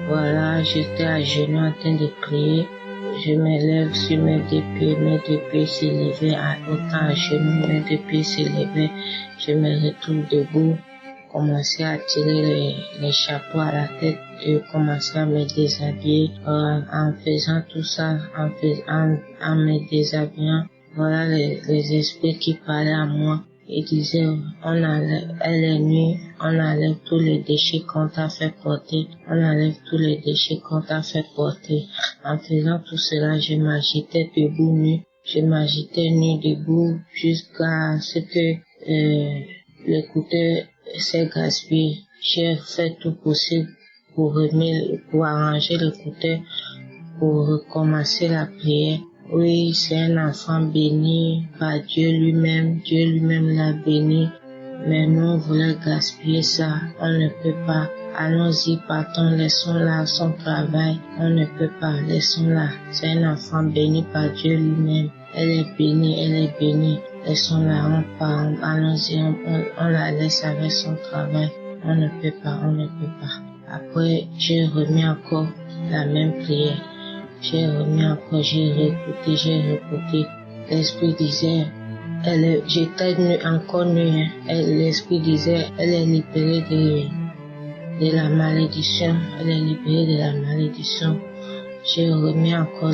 Voilà, j'étais à genoux en train de prier. Je me lève sur mes deux pieds s'élevaient, autant à genoux, mes deux pieds s'élevaient. Je me retrouve debout, commencer à tirer les chapeaux à la tête et commencer à me déshabiller. En faisant tout ça, en me déshabillant, voilà les esprits qui parlaient à moi. Ils disaient, elle est nue, on enlève tous les déchets qu'on t'a fait porter. En faisant tout cela, je m'agitais debout nu. Jusqu'à ce que l'écouteur s'est gaspillé. J'ai fait tout possible pour arranger l'écouteur, pour recommencer la prière. Oui, c'est un enfant béni par Dieu lui-même. Dieu lui-même l'a béni. Mais nous, on voulait gaspiller ça. On ne peut pas. Allons-y, partons, laissons-la son travail. On ne peut pas, laissons-la. C'est un enfant béni par Dieu lui-même. Elle est bénie. Laissons-la, on part. Allons-y, on la laisse avec son travail. On ne peut pas. Après, j'ai remis encore la même prière. J'ai réécouté. L'esprit disait, j'étais encore nue. L'esprit disait, elle est libérée de la malédiction. J'ai remis encore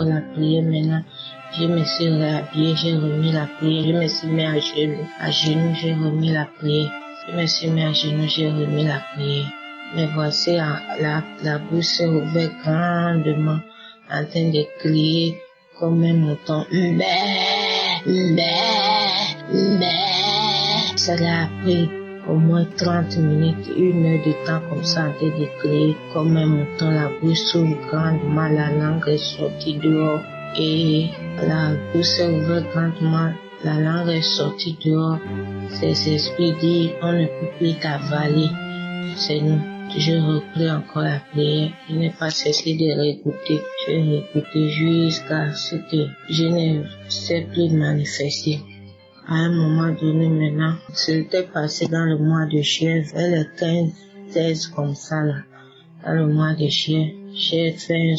la prière maintenant. Je me suis réhabillée, j'ai remis la prière. Je me suis mis à genoux, j'ai remis la prière. Mais voici, la bouche s'est ouverte grandement, en train de crier comme un mouton. Cela a pris au moins 30 minutes, 1 heure de temps comme ça, en train de crier comme un mouton. La bouche s'ouvre grandement, la langue est sortie dehors. Et la bouche s'est ouverte grandement, la langue est sortie dehors. Ces esprits disent, on ne peut plus t'avaler. C'est nous. J'ai repris encore la prière. Je n'ai pas cessé de réécouter. J'ai réécouté jusqu'à ce que je ne sais plus manifester. À un moment donné maintenant, c'était passé dans le mois de juillet, vers le 15-16 comme ça là. Dans le mois de juillet, j'ai fait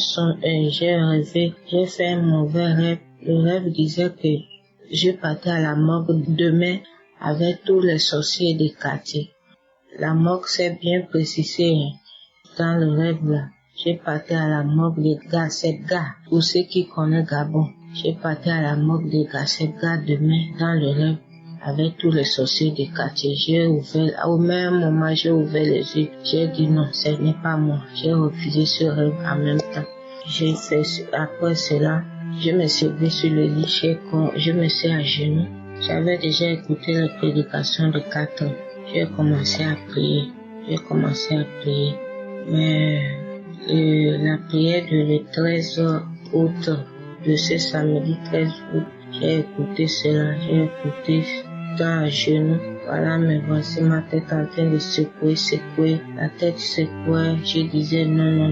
j'ai fait un mauvais rêve. Le rêve disait que je partais à la morgue demain avec tous les sorciers des quartiers. La morgue s'est bien précisée dans le rêve là. J'ai parti à la morgue de Gasebga. Pour ceux qui connaissent Gabon, j'ai parti à la morgue de Gasebga demain dans le rêve avec tous les sorciers des quartiers. Au même moment, j'ai ouvert les yeux. J'ai dit non, ce n'est pas moi. J'ai refusé ce rêve en même temps. Après cela, je me suis levée sur le lit, je me suis à genoux. J'avais déjà écouté la prédication de 4 ans. J'ai commencé à prier. Mais la prière de le 13 août, de ce samedi 13 août, j'ai écouté cela, dans à genoux. Voilà, me voici ma tête en train de secouer. La tête secouait, je disais non.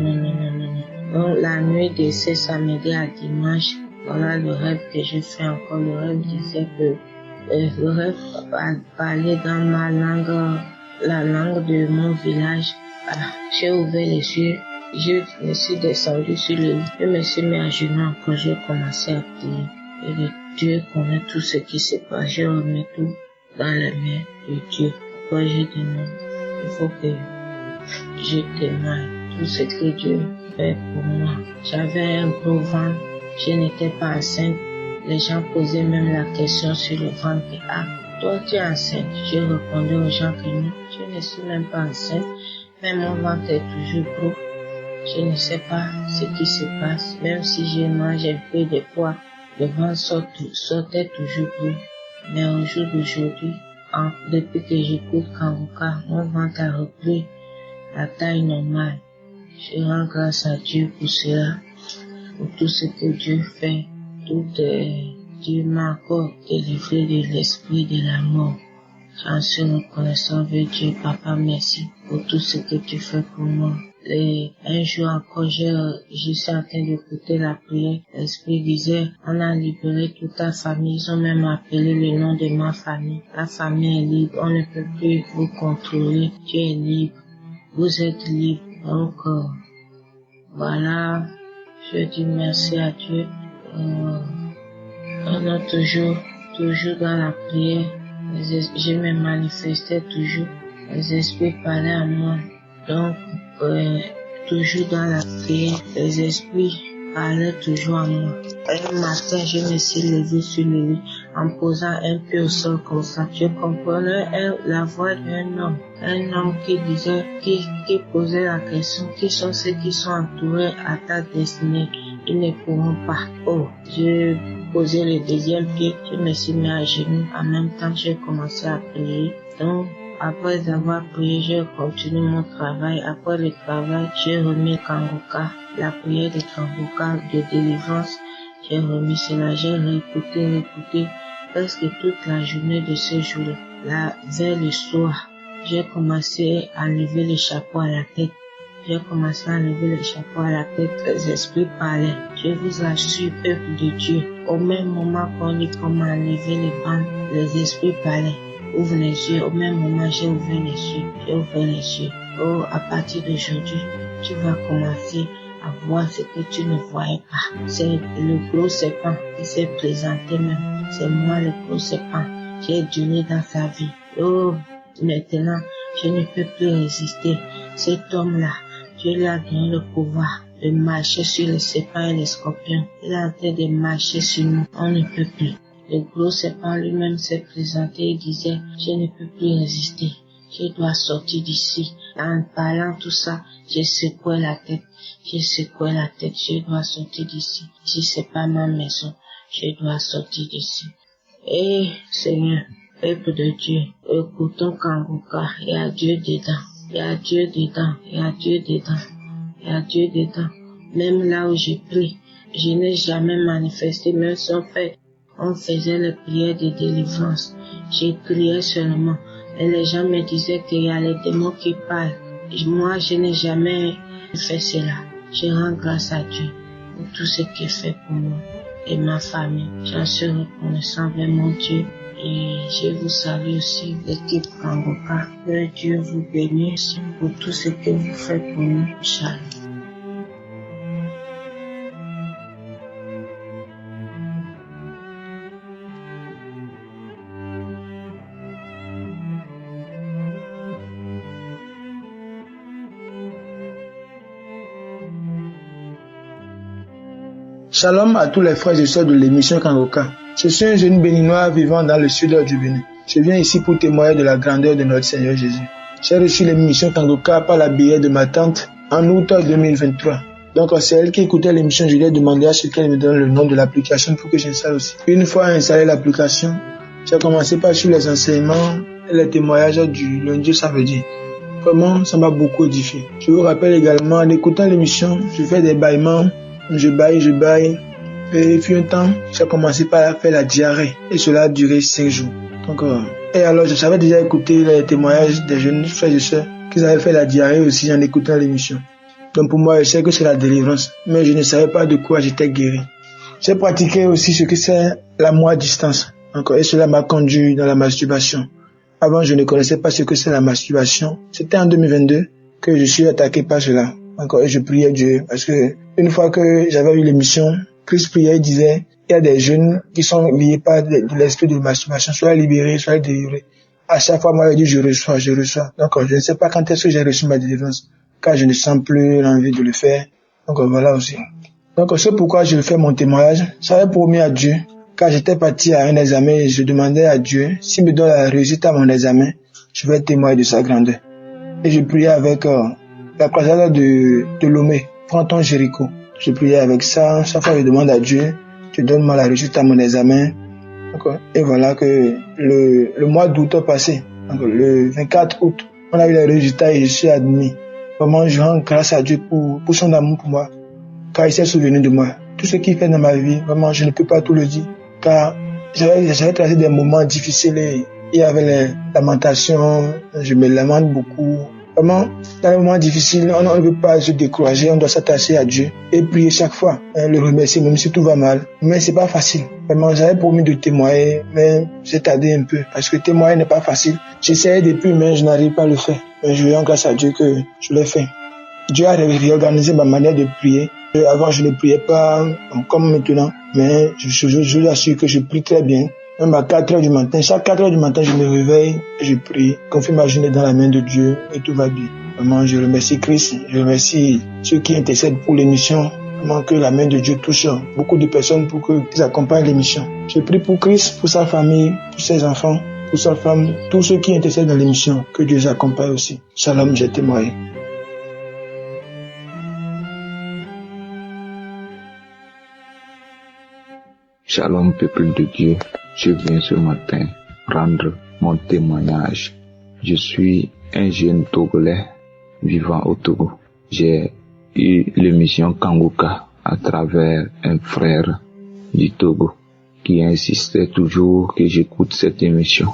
Donc la nuit de ce samedi à dimanche, voilà le rêve que je fais encore. Le rêve disait que le rêve parlait dans ma langue, la langue de mon village. Voilà. J'ai ouvert les yeux, je me suis descendu sur le lit, je me suis mis à genoux encore, j'ai commencé à prier. Et le Dieu connaît tout ce qui se passe, je remets tout dans les mains de Dieu. Pourquoi j'ai dit non? Il faut que je témoigne tout ce que Dieu fait pour moi. J'avais un gros ventre, je n'étais pas enceinte. Les gens posaient même la question sur le ventre. Ah, toi tu es enceinte? Je répondais aux gens que non, je ne suis même pas enceinte. Mais mon ventre est toujours gros. Je ne sais pas ce qui se passe. Même si je mange un peu de poids, le ventre sortait toujours gros. Mais au jour d'aujourd'hui, depuis que j'écoute Kanguka, mon ventre a repris la taille normale. Je rends grâce à Dieu pour cela, pour tout ce que Dieu fait. Dieu m'a encore délivré de l'esprit de la mort. J'en suis reconnaissant avec Dieu. Papa, merci pour tout ce que tu fais pour moi. Un jour encore, je suis en train d'écouter la prière. L'esprit disait, on a libéré toute ta famille. Ils ont même appelé le nom de ma famille. La famille est libre. On ne peut plus vous contrôler. Tu es libre. Vous êtes libre. Donc, voilà. Je dis merci à Dieu. On est toujours dans la prière. Je me manifestais toujours. Les esprits parlaient à moi. Donc, toujours dans la prière, les esprits parlaient toujours à moi. Un matin, je me suis levée sur le lit en posant un pied au sol comme ça. Je comprenais la voix d'un homme. Un homme qui disait, qui posait la question, qui sont ceux qui sont entourés à ta destinée. Ils ne pourront pas. Oh, je posais le deuxième pied, je me suis mis à genoux. En même temps, j'ai commencé à prier. Donc, après avoir prié, j'ai continué mon travail. Après le travail, j'ai remis Kanguka, la prière de Kanguka de délivrance. J'ai remis cela, j'ai réécouté presque toute la journée de ce jour. Là, vers le soir, j'ai commencé à lever le chapeau à la tête. Les esprits parlaient. Je vous assure, peuple de Dieu, au même moment qu'on dit comment enlever les bandes, les esprits parlaient. Ouvre les yeux. Au même moment, j'ai ouvert les yeux. Oh, à partir d'aujourd'hui, tu vas commencer à voir ce que tu ne voyais pas. C'est le gros serpent qui s'est présenté même. C'est moi le gros serpent. J'ai donné dans sa vie. Oh, maintenant, je ne peux plus résister. Cet homme-là, Dieu lui a donné le pouvoir de marcher sur les serpents et les scorpions. Il est en train de marcher sur nous. On ne peut plus. Le gros serpent lui-même s'est présenté et disait, je ne peux plus résister. Je dois sortir d'ici. En parlant tout ça, j'ai secoué la tête. Je dois sortir d'ici. Si c'est pas ma maison, je dois sortir d'ici. Et Seigneur, peuple de Dieu, écoutons Kanguka. Il y a Dieu dedans. Même là où je prie, je n'ai jamais manifesté, même si on faisait les prières de délivrance. Je priais seulement. Et les gens me disaient qu'il y a les démons qui parlent. Moi, je n'ai jamais fait cela. Je rends grâce à Dieu pour tout ce qu'il fait pour moi et ma famille. J'en suis reconnaissant vers mon Dieu. Et je vous salue aussi, l'équipe Kanguka. Que Dieu vous bénisse pour tout ce que vous faites pour nous. Shalom. Shalom à tous les frères et sœurs de l'émission Kanguka. Je suis un jeune béninois vivant dans le sud du Bénin. Je viens ici pour témoigner de la grandeur de notre Seigneur Jésus. J'ai reçu l'émission Kanguka par la biais de ma tante en août 2023. Donc c'est elle qui écoutait l'émission, je lui ai demandé à ce qu'elle me donne le nom de l'application pour que j'installe aussi. Une fois installé l'application, j'ai commencé par suivre les enseignements et les témoignages du lundi au samedi. Vraiment, ça m'a beaucoup édifié. Je vous rappelle également, en écoutant l'émission, je fais des bâillements, je baille. Et puis un temps, j'ai commencé par faire la diarrhée. Et cela a duré 5 jours. Donc, et alors, je savais déjà écouter les témoignages des jeunes frères et sœurs qui avaient fait la diarrhée aussi en écoutant l'émission. Donc pour moi, je sais que c'est la délivrance. Mais je ne savais pas de quoi j'étais guéri. J'ai pratiqué aussi ce que c'est l'amour à distance. Et cela m'a conduit dans la masturbation. Avant, je ne connaissais pas ce que c'est la masturbation. C'était en 2022 que je suis attaqué par cela. Et je priais Dieu parce que une fois que j'avais eu l'émission, Christ priait et disait, il y a des jeunes qui sont liés par l'esprit de masturbation, soit libérés, soit délivrés. À chaque fois, moi, je dis, je reçois. Donc, je ne sais pas quand est-ce que j'ai reçu ma délivrance, car je ne sens plus l'envie de le faire. Donc, voilà aussi. Donc, c'est pourquoi je fais mon témoignage. J'avais promis à Dieu, car j'étais parti à un examen et je demandais à Dieu, s'il me donne la réussite à mon examen, je vais témoigner de sa grandeur. Et je priais avec la croisade de Lomé, prends ton Jéricho. Je priais avec ça. Chaque fois, je demande à Dieu, tu donnes-moi la réussite à mon examen. Et voilà que le mois d'août est passé. Donc, le 24 août, on a eu les résultats et je suis admis. Vraiment, je rends grâce à Dieu pour son amour pour moi, car il s'est souvenu de moi. Tout ce qu'il fait dans ma vie, vraiment, je ne peux pas tout le dire, car j'avais traversé des moments difficiles et il y avait les lamentations, je me lamente beaucoup. Vraiment, dans les moments difficiles, on ne peut pas se décourager, on doit s'attacher à Dieu et prier chaque fois, le remercier même si tout va mal. Mais c'est pas facile. Vraiment, j'avais promis de témoigner, mais j'ai tardé un peu parce que témoigner n'est pas facile. J'essayais depuis, mais je n'arrive pas à le faire. Mais je rends grâce à Dieu que je l'ai fait. Dieu a réorganisé ma manière de prier. Avant, je ne priais pas comme maintenant, mais je vous assure que je prie très bien. Même à 4 heures du matin, chaque 4 heures du matin, je me réveille et je prie. Confie ma journée dans la main de Dieu et tout va bien. Vraiment, je remercie Christ, je remercie ceux qui intercèdent pour l'émission. Vraiment que la main de Dieu touche beaucoup de personnes pour qu'ils accompagnent l'émission. Je prie pour Christ, pour sa famille, pour ses enfants, pour sa femme, tous ceux qui intercèdent dans l'émission. Que Dieu les accompagne aussi. Shalom, j'ai témoigné. Shalom, peuple de Dieu. Je viens ce matin rendre mon témoignage. Je suis un jeune Togolais vivant au Togo. J'ai eu l'émission Kanguka à travers un frère du Togo qui insistait toujours que j'écoute cette émission.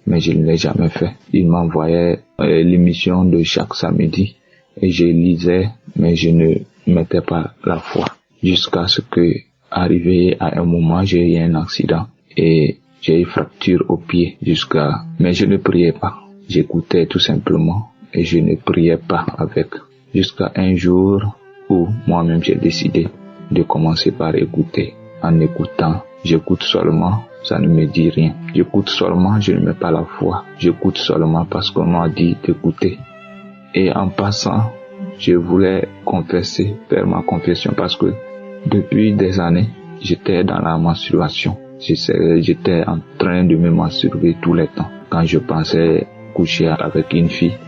Mais je ne l'ai jamais fait. Il m'envoyait l'émission de chaque samedi et je lisais, mais je ne mettais pas la foi. Jusqu'à ce que, arrivé à un moment, j'ai eu un accident et j'ai eu fracture au pied mais je ne priais pas. J'écoutais tout simplement et je ne priais pas avec. Jusqu'à un jour où moi-même j'ai décidé de commencer par écouter. En écoutant, j'écoute seulement, ça ne me dit rien. J'écoute seulement, je ne mets pas la foi. J'écoute seulement parce qu'on m'a dit d'écouter. Et en passant, je voulais faire ma confession parce que depuis des années, j'étais dans la masturbation. J'étais en train de me masturber tous les temps. Quand je pensais coucher avec une fille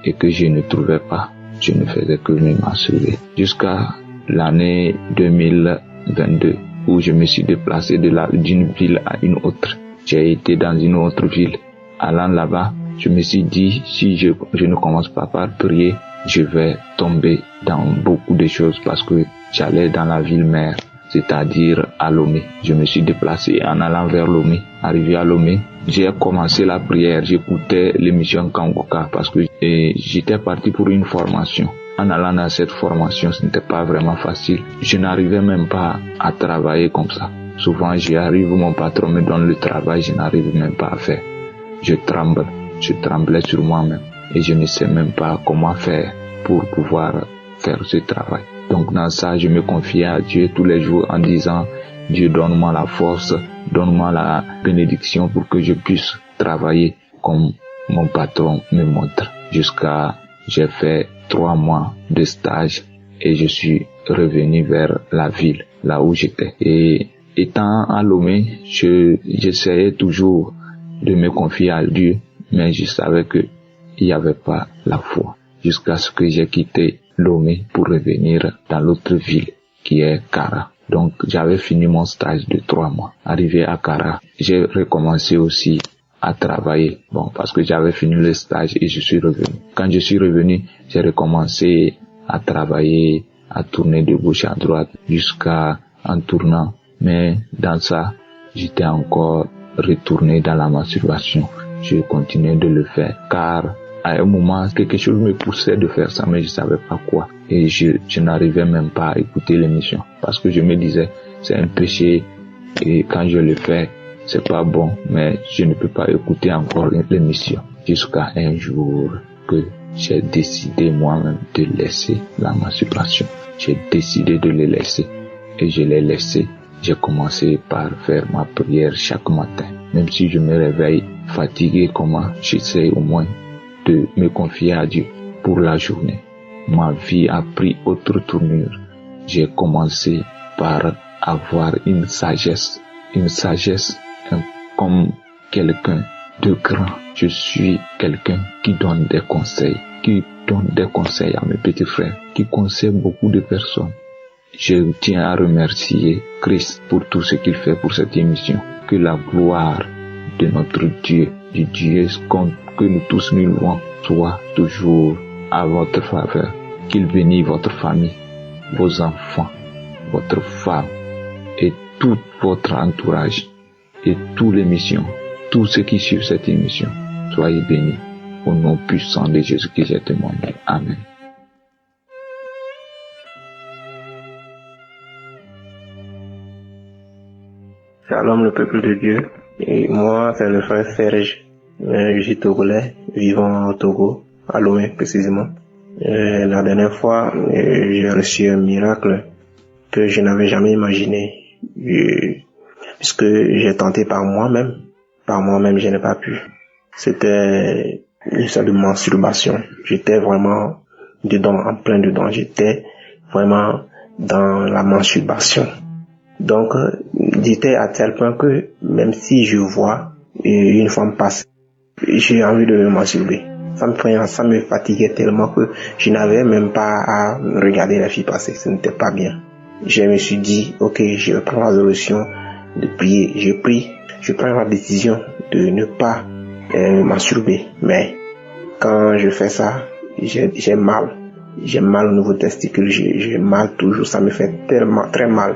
et que je ne trouvais pas, je ne faisais que me masturber. Jusqu'à l'année 2022 où je me suis déplacé d'une ville à une autre. J'ai été dans une autre ville. Allant là-bas, je me suis dit, si je ne commence pas par prier, je vais tomber dans beaucoup de choses parce que j'allais dans la ville mère, c'est-à-dire à Lomé. Je me suis déplacé en allant vers Lomé. Arrivé à Lomé, j'ai commencé la prière. J'écoutais l'émission Kanguka parce que j'étais parti pour une formation. En allant dans cette formation, ce n'était pas vraiment facile. Je n'arrivais même pas à travailler comme ça. Souvent, j'y arrive, mon patron me donne le travail, je n'arrive même pas à faire. Je tremblais sur moi-même et je ne sais même pas comment faire pour pouvoir faire ce travail. Donc dans ça, je me confiais à Dieu tous les jours en disant, Dieu, donne-moi la force, donne-moi la bénédiction pour que je puisse travailler comme mon patron me montre. J'ai fait 3 mois de stage et je suis revenu vers la ville, là où j'étais. Et étant à Lomé, j'essayais toujours de me confier à Dieu, mais je savais que il n'y avait pas la foi. Jusqu'à ce que j'ai quitté Lomé pour revenir dans l'autre ville qui est Kara. Donc j'avais fini mon stage de 3 mois. Arrivé à Kara, j'ai recommencé aussi à travailler. Bon, parce que j'avais fini le stage et je suis revenu. Quand je suis revenu, j'ai recommencé à travailler, à tourner de gauche à droite jusqu'à en tournant. Mais dans ça, j'étais encore retourné dans la masturbation. Je continuais de le faire car à un moment, quelque chose me poussait de faire ça, mais je savais pas quoi. Et je n'arrivais même pas à écouter l'émission parce que je me disais, c'est un péché et quand je le fais, c'est pas bon, mais je ne peux pas écouter encore l'émission. Jusqu'à un jour que j'ai décidé moi-même de laisser la masturbation. J'ai décidé de le laisser et je l'ai laissé. J'ai commencé par faire ma prière chaque matin. Même si je me réveille fatigué comment, j'essaie au moins de me confier à Dieu pour la journée. Ma vie a pris autre tournure. J'ai commencé par avoir une sagesse comme quelqu'un de grand. Je suis quelqu'un qui donne des conseils à mes petits frères, qui conseille beaucoup de personnes. Je tiens à remercier Christ pour tout ce qu'il fait pour cette émission. Que la gloire de notre Dieu, du Dieu que nous tous nous louons, soit toujours à votre faveur. Qu'il bénisse votre famille, vos enfants, votre femme et tout votre entourage et toutes les missions, tous ceux qui suivent cette émission. Soyez bénis au nom puissant de Jésus qui j'ai témoigné. Amen. Shalom le peuple de Dieu. Et moi, c'est le frère Serge. Je suis togolais, vivant au Togo, à Lomé précisément. La dernière fois, j'ai reçu un miracle que je n'avais jamais imaginé. Puisque j'ai tenté par moi-même, je n'ai pas pu. C'était une sorte de masturbation. J'étais vraiment dedans, en plein dedans. J'étais vraiment dans la masturbation. Donc, j'étais à tel point que même si je vois une femme passer, j'ai envie de me masturber. Ça me fatiguait tellement que je n'avais même pas à regarder la fille passer. Ce n'était pas bien. Je me suis dit, ok, je vais prendre la résolution de prier. Je prends la décision de ne pas me masturber. Mais quand je fais ça, j'ai mal. J'ai mal au niveau testicule. J'ai mal toujours. Ça me fait tellement, très mal.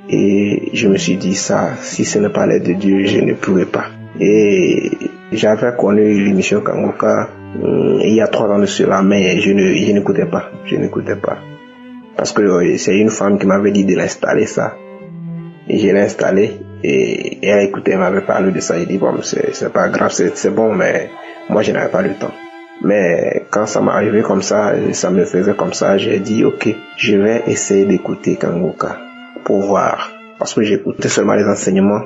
Et je me suis dit ça, si ce n'est pas l'aide de Dieu, je ne pourrais pas. Et j'avais connu l'émission Kanguka il y a 3 ans de cela, mais je n'écoutais pas. Parce que c'est une femme qui m'avait dit de l'installer ça. Et je l'ai installé et elle écoutait, elle m'avait parlé de ça. J'ai dit bon, c'est pas grave, c'est bon, mais moi je n'avais pas le temps. Mais quand ça m'est arrivé comme ça me faisait comme ça, j'ai dit ok, je vais essayer d'écouter Kanguka pour voir. Parce que j'écoutais seulement les enseignements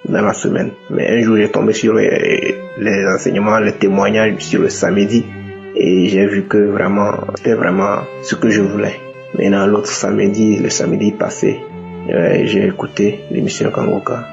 dans la semaine. Mais un jour, j'ai tombé sur les enseignements, les témoignages sur le samedi. Et j'ai vu que vraiment, c'était vraiment ce que je voulais. Maintenant, l'autre samedi, le samedi passé, j'ai écouté l'émission Kanguka.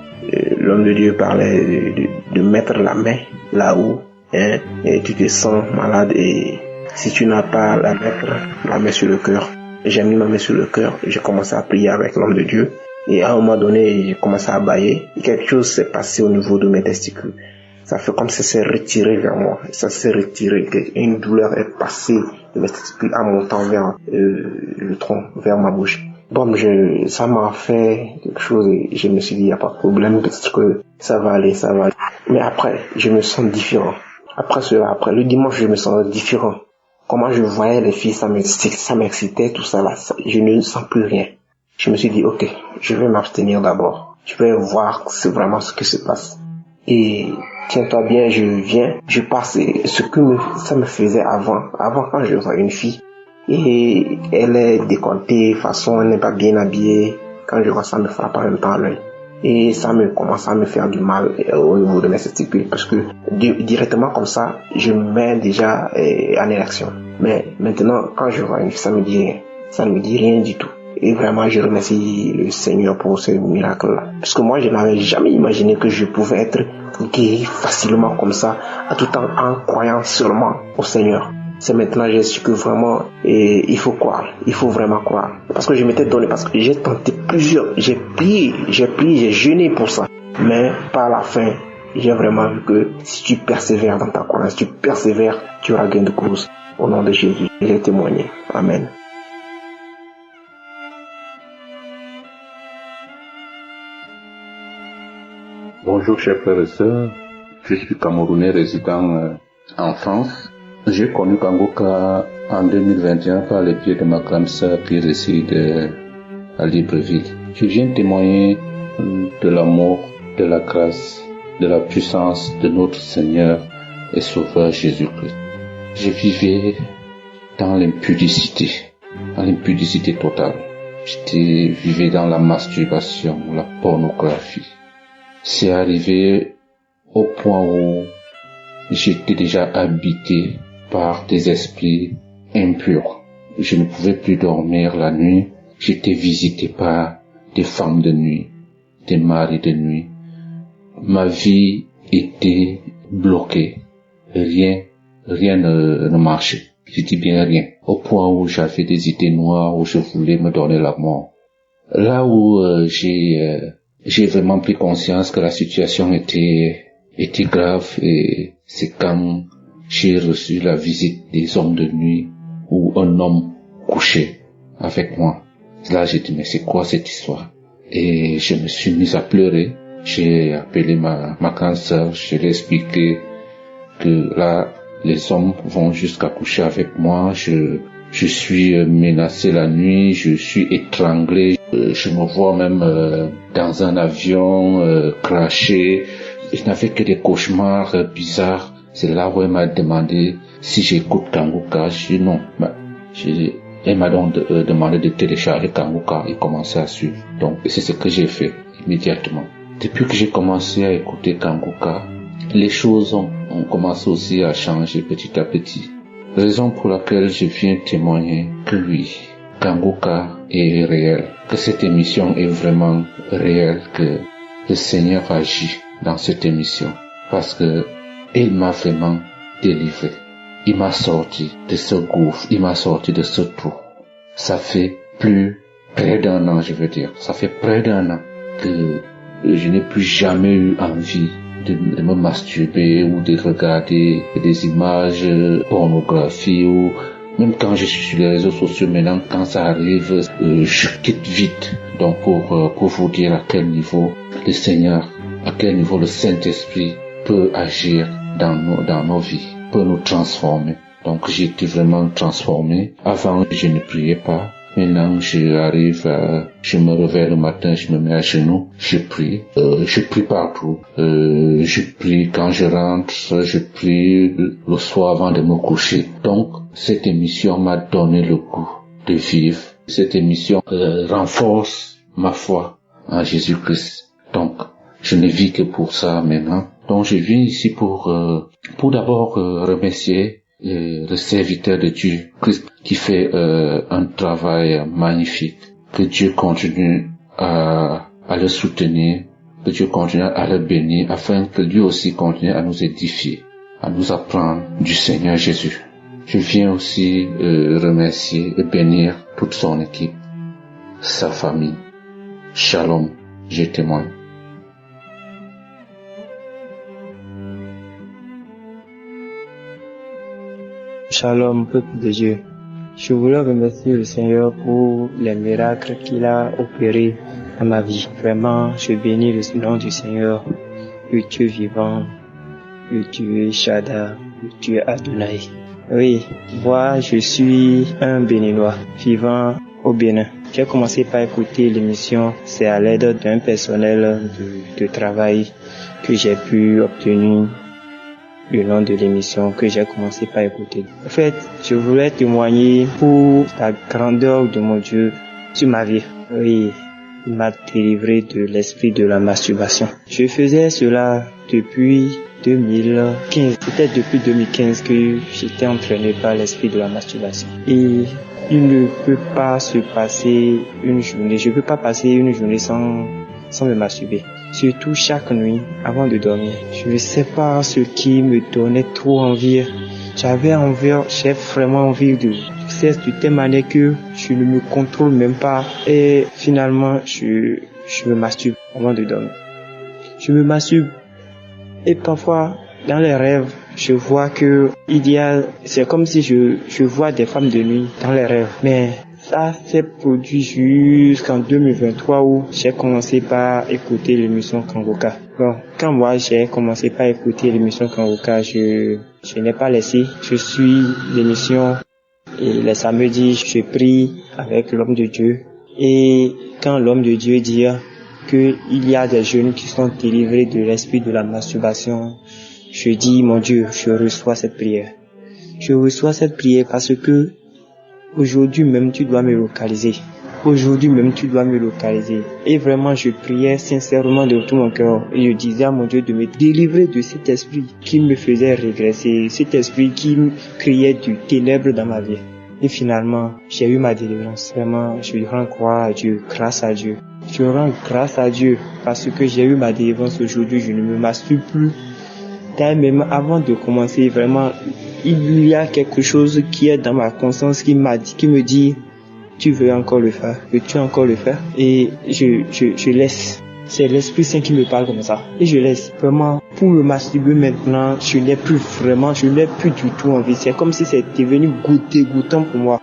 L'homme de Dieu parlait de mettre la main là où et tu te sens malade. Et si tu n'as pas la main sur le cœur, j'ai mis ma main sur le cœur. J'ai commencé à prier avec l'homme de Dieu. Et à un moment donné, j'ai commencé à bâiller. Quelque chose s'est passé au niveau de mes testicules. Ça fait comme si ça s'est retiré vers moi. Ça s'est retiré. Une douleur est passée de mes testicules en montant vers le tronc, vers ma bouche. Bon, ça m'a fait quelque chose et je me suis dit, il n'y a pas de problème parce que ça va aller. Mais après, je me sens différent. Après le dimanche, je me sens différent. Comment je voyais les filles, ça m'excitait, tout ça là. Je ne sens plus rien. Je me suis dit, ok, je vais m'abstenir d'abord. Je vais voir c'est vraiment ce qui se passe. Et tiens-toi bien, je passe ce que ça me faisait avant. Avant, quand je vois une fille, et elle est décolletée, façon, elle n'est pas bien habillée. Quand je vois ça, me frappe en même temps à l'œil. Et ça me commence à me faire du mal au niveau de mes testicules. Parce que directement comme ça, je me mets déjà en érection. Mais maintenant, quand je vois une fille, ça me dit rien. Ça ne me dit rien du tout. Et vraiment, je remercie le Seigneur pour ce miracle-là. Parce que moi, je n'avais jamais imaginé que je pouvais être guéri facilement comme ça, tout en croyant seulement au Seigneur. C'est maintenant j'ai su que vraiment il faut croire, il faut vraiment croire. Parce que je m'étais donné, parce que j'ai tenté j'ai prié, j'ai jeûné pour ça. Mais par la fin, j'ai vraiment vu que si tu persévères dans ta croyance, si tu persévères, tu auras gain de cause. Au nom de Jésus, j'ai témoigné. Amen. Bonjour chers frères et sœurs, je suis Camerounais résident en France. J'ai connu Kanguka en 2021 par les pieds de ma grande sœur qui réside à Libreville. Je viens témoigner de l'amour, de la grâce, de la puissance de notre Seigneur et Sauveur Jésus-Christ. Je vivais dans l'impudicité totale. Je vivais dans la masturbation, la pornographie. C'est arrivé au point où j'étais déjà habité par des esprits impurs. Je ne pouvais plus dormir la nuit. J'étais visité par des femmes de nuit, des maris de nuit. Ma vie était bloquée. Rien ne marchait. Je dis bien rien. Au point où j'avais des idées noires, où je voulais me donner la mort. Là où j'ai vraiment pris conscience que la situation était grave, et c'est quand j'ai reçu la visite des hommes de nuit où un homme couchait avec moi. Là, j'ai dit, mais c'est quoi cette histoire? Et je me suis mis à pleurer. J'ai appelé ma grande sœur, je lui ai expliqué que là, les hommes vont jusqu'à coucher avec moi, je suis menacé la nuit, je suis étranglé, je me vois même dans un avion craché. Je n'avais que des cauchemars bizarres. C'est là où elle m'a demandé si j'écoute Kanguka. Je dis non. Elle m'a donc demandé de télécharger Kanguka et commencer à suivre. Donc c'est ce que j'ai fait immédiatement. Depuis que j'ai commencé à écouter Kanguka, les choses ont commencé aussi à changer petit à petit. Raison pour laquelle je viens témoigner que oui, Kanguka est réel, que cette émission est vraiment réelle, que le Seigneur agit dans cette émission, parce que il m'a vraiment délivré. Il m'a sorti de ce gouffre, il m'a sorti de ce trou. Ça fait près d'un an, je veux dire. Ça fait près d'un an que je n'ai plus jamais eu envie de me masturber ou de regarder des images pornographiques, ou même quand je suis sur les réseaux sociaux maintenant, quand ça arrive, je quitte vite. Donc pour vous dire à quel niveau le Seigneur, à quel niveau le Saint-Esprit peut agir dans nos vies, peut nous transformer. Donc j'ai été vraiment transformé. Avant, je ne priais pas. Maintenant, je me réveille le matin, je me mets à genoux, je prie partout. Je prie quand je rentre, je prie le soir avant de me coucher. Donc, cette émission m'a donné le goût de vivre. Cette émission renforce ma foi en Jésus-Christ. Donc, je ne vis que pour ça maintenant. Donc, je viens ici pour d'abord remercier le serviteur de Dieu, Christ, qui fait un travail magnifique. Que Dieu continue à le soutenir, que Dieu continue à le bénir, afin que lui aussi continue à nous édifier, à nous apprendre du Seigneur Jésus. Je viens aussi remercier et bénir toute son équipe, sa famille. Shalom, je témoigne. Shalom, peuple de Dieu. Je voulais remercier le Seigneur pour les miracles qu'il a opérés dans ma vie. Vraiment, je bénis le nom du Seigneur, le Dieu vivant, le Dieu Shaddai, le Dieu Adonai. Oui, moi, je suis un Béninois vivant au Bénin. J'ai commencé par écouter l'émission, c'est à l'aide d'un personnel de travail que j'ai pu obtenir le nom de l'émission, que j'ai commencé par écouter. En fait, je voulais témoigner pour la grandeur de mon Dieu sur ma vie. Oui, il m'a délivré de l'esprit de la masturbation. Je faisais cela depuis 2015. C'était depuis 2015 que j'étais entraîné par l'esprit de la masturbation. Et il ne peut pas se passer une journée, je ne peux pas passer une journée sans me masturber. Surtout chaque nuit, avant de dormir. Je ne sais pas ce qui me donnait trop envie j'ai vraiment envie de cesse de telle manière que je ne me contrôle même pas et finalement je me masturbe avant de dormir. Je me masturbe et parfois dans les rêves, je vois que c'est comme si je vois des femmes de nuit dans les rêves. Mais ça s'est produit jusqu'en 2023 où j'ai commencé par écouter l'émission Kangoka. Bon, quand moi j'ai commencé par écouter l'émission Kangoka, je n'ai pas laissé. Je suis l'émission et les samedis, je prie avec l'homme de Dieu. Et quand l'homme de Dieu dit qu'il y a des jeunes qui sont délivrés de l'esprit de la masturbation, je dis, mon Dieu, je reçois cette prière. Je reçois cette prière parce que aujourd'hui même tu dois me localiser. Aujourd'hui même tu dois me localiser. Et vraiment je priais sincèrement de tout mon cœur. Et je disais à mon Dieu de me délivrer de cet esprit qui me faisait régresser. Cet esprit qui me créait du ténèbre dans ma vie. Et finalement, j'ai eu ma délivrance. Vraiment, je rends gloire à Dieu, grâce à Dieu. Je rends grâce à Dieu parce que j'ai eu ma délivrance aujourd'hui. Je ne me masturbe plus. Même avant de commencer, vraiment, il y a quelque chose qui est dans ma conscience qui me dit, tu veux encore le faire, veux-tu encore le faire? Et je laisse. C'est l'Esprit Saint qui me parle comme ça. Et je laisse. Vraiment, pour me masturber maintenant, je n'ai plus du tout envie. C'est comme si c'était devenu dégoûtant pour moi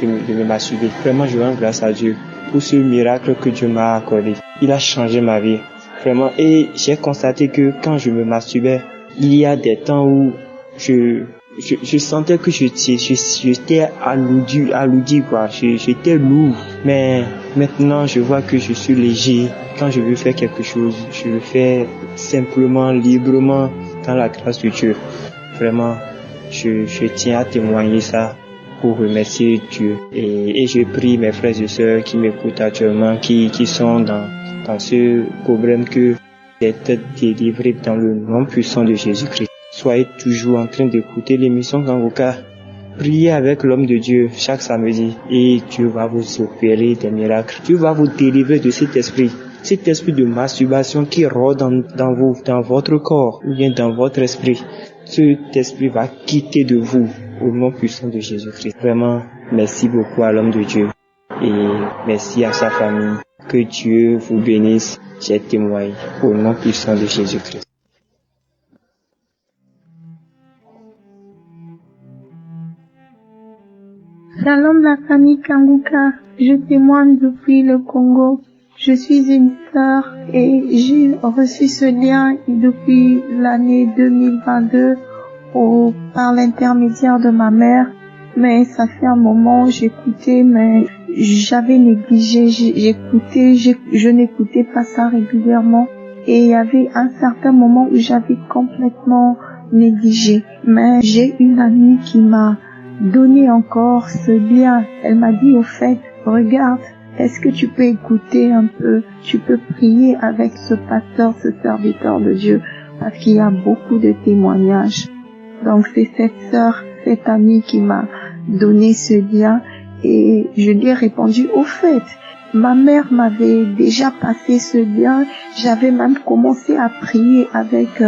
de me masturber. Vraiment, je rends grâce à Dieu pour ce miracle que Dieu m'a accordé. Il a changé ma vie. Vraiment. Et j'ai constaté que quand je me masturbais, il y a des temps où je sentais que j'étais alourdi quoi. J'étais lourd. Mais maintenant, je vois que je suis léger. Quand je veux faire quelque chose, je le fais simplement, librement, dans la grâce de Dieu. Vraiment, je tiens à témoigner ça pour remercier Dieu. Et je prie mes frères et sœurs qui m'écoutent actuellement, qui sont dans ce problème que d'être délivrés dans le nom puissant de Jésus-Christ. Soyez toujours en train d'écouter l'émission Kangoka. Priez avec l'homme de Dieu chaque samedi et Dieu va vous opérer des miracles. Dieu va vous délivrer de cet esprit de masturbation qui rôde dans vous, dans votre corps ou bien dans votre esprit. Cet esprit va quitter de vous au nom puissant de Jésus-Christ. Vraiment, merci beaucoup à l'homme de Dieu et merci à sa famille. Que Dieu vous bénisse. J'ai témoigné au nom puissant de Jésus-Christ. Shalom la famille Kangoka, je témoigne depuis le Congo. Je suis une sœur et j'ai reçu ce lien depuis l'année 2022 par l'intermédiaire de ma mère. Mais ça fait un moment, j'écoutais, mais j'avais négligé, je n'écoutais pas ça régulièrement. Et il y avait un certain moment où j'avais complètement négligé. Mais j'ai une amie qui m'a donné encore ce lien. Elle m'a dit, au fait, regarde, est-ce que tu peux écouter un peu, tu peux prier avec ce pasteur, ce serviteur de Dieu, parce qu'il y a beaucoup de témoignages. Donc c'est cette sœur, cette amie qui m'a donné ce lien et je lui ai répondu, au fait, ma mère m'avait déjà passé ce lien, j'avais même commencé à prier avec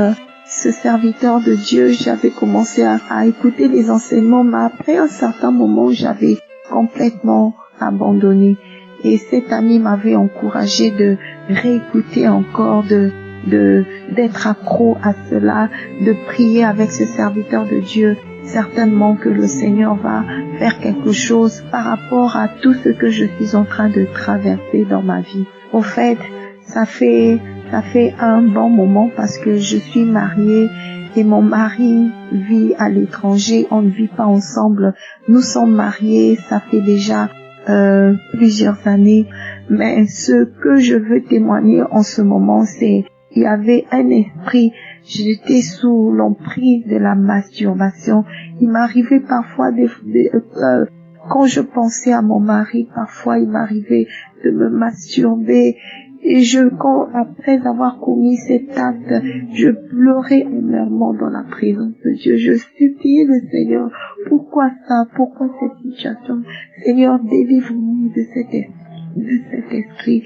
ce serviteur de Dieu, j'avais commencé à écouter les enseignements, mais après un certain moment, j'avais complètement abandonné. Et cette amie m'avait encouragé de réécouter encore, d'être accro à cela, de prier avec ce serviteur de Dieu. Certainement que le Seigneur va faire quelque chose par rapport à tout ce que je suis en train de traverser dans ma vie. Au fait, ça fait un bon moment parce que je suis mariée et mon mari vit à l'étranger. On ne vit pas ensemble. Nous sommes mariés, ça fait déjà plusieurs années. Mais ce que je veux témoigner en ce moment, c'est il y avait un esprit, j'étais sous l'emprise de la masturbation. Il m'arrivait parfois quand je pensais à mon mari, parfois il m'arrivait de me masturber. Et après avoir commis cet acte, je pleurais amèrement dans la présence de Dieu. Je suppliais le Seigneur, pourquoi ça, pourquoi cette situation? Seigneur, délivre-moi de cet esprit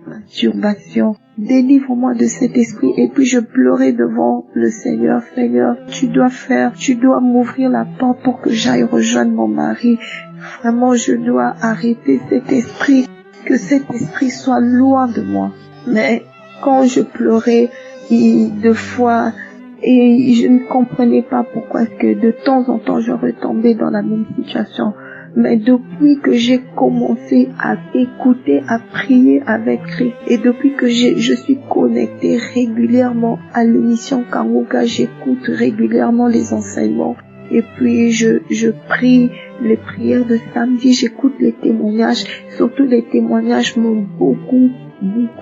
de masturbation. Délivre-moi de cet esprit. Et puis je pleurais devant le Seigneur. Seigneur, tu dois m'ouvrir la porte pour que j'aille rejoindre mon mari. Vraiment, je dois arrêter cet esprit, que cet esprit soit loin de moi. Mais quand je pleurais, deux fois, et je ne comprenais pas pourquoi est-ce que de temps en temps je retombais dans la même situation. Mais depuis que j'ai commencé à écouter, à prier avec Christ, et depuis que je suis connectée régulièrement à l'émission Kanguka, j'écoute régulièrement les enseignements. Et puis je prie les prières de samedi, j'écoute les témoignages. Surtout les témoignages m'ont beaucoup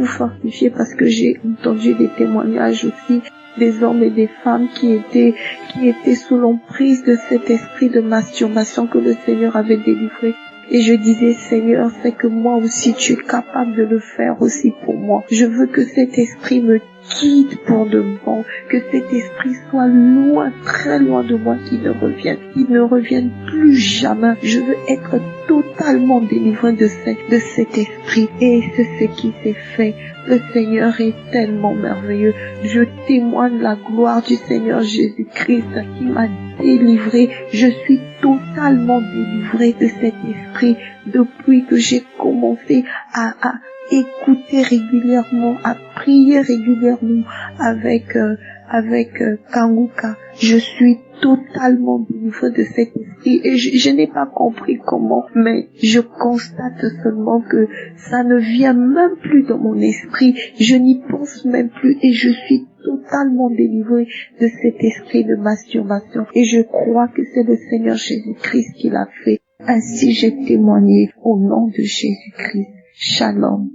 fortifié, parce que j'ai entendu des témoignages aussi des hommes et des femmes qui étaient sous l'emprise de cet esprit de masturbation que le Seigneur avait délivré. Et je disais, Seigneur, c'est que moi aussi tu es capable de le faire aussi pour moi. Je veux que cet esprit me quitte pour de bon, que cet esprit soit loin, très loin de moi, qu'il ne revienne plus jamais. Je veux être totalement délivré de cet esprit. Et c'est ce qui s'est fait. Le Seigneur est tellement merveilleux. Je témoigne la gloire du Seigneur Jésus-Christ qui m'a délivré. Je suis totalement délivré de cet esprit depuis que j'ai commencé à écouter régulièrement, à prier régulièrement avec Kanguka. Je suis totalement délivré de cet esprit et je n'ai pas compris comment, mais je constate seulement que ça ne vient même plus dans mon esprit. Je n'y pense même plus et je suis totalement délivré de cet esprit de masturbation. Et je crois que c'est le Seigneur Jésus-Christ qui l'a fait. Ainsi j'ai témoigné au nom de Jésus-Christ. Shalom.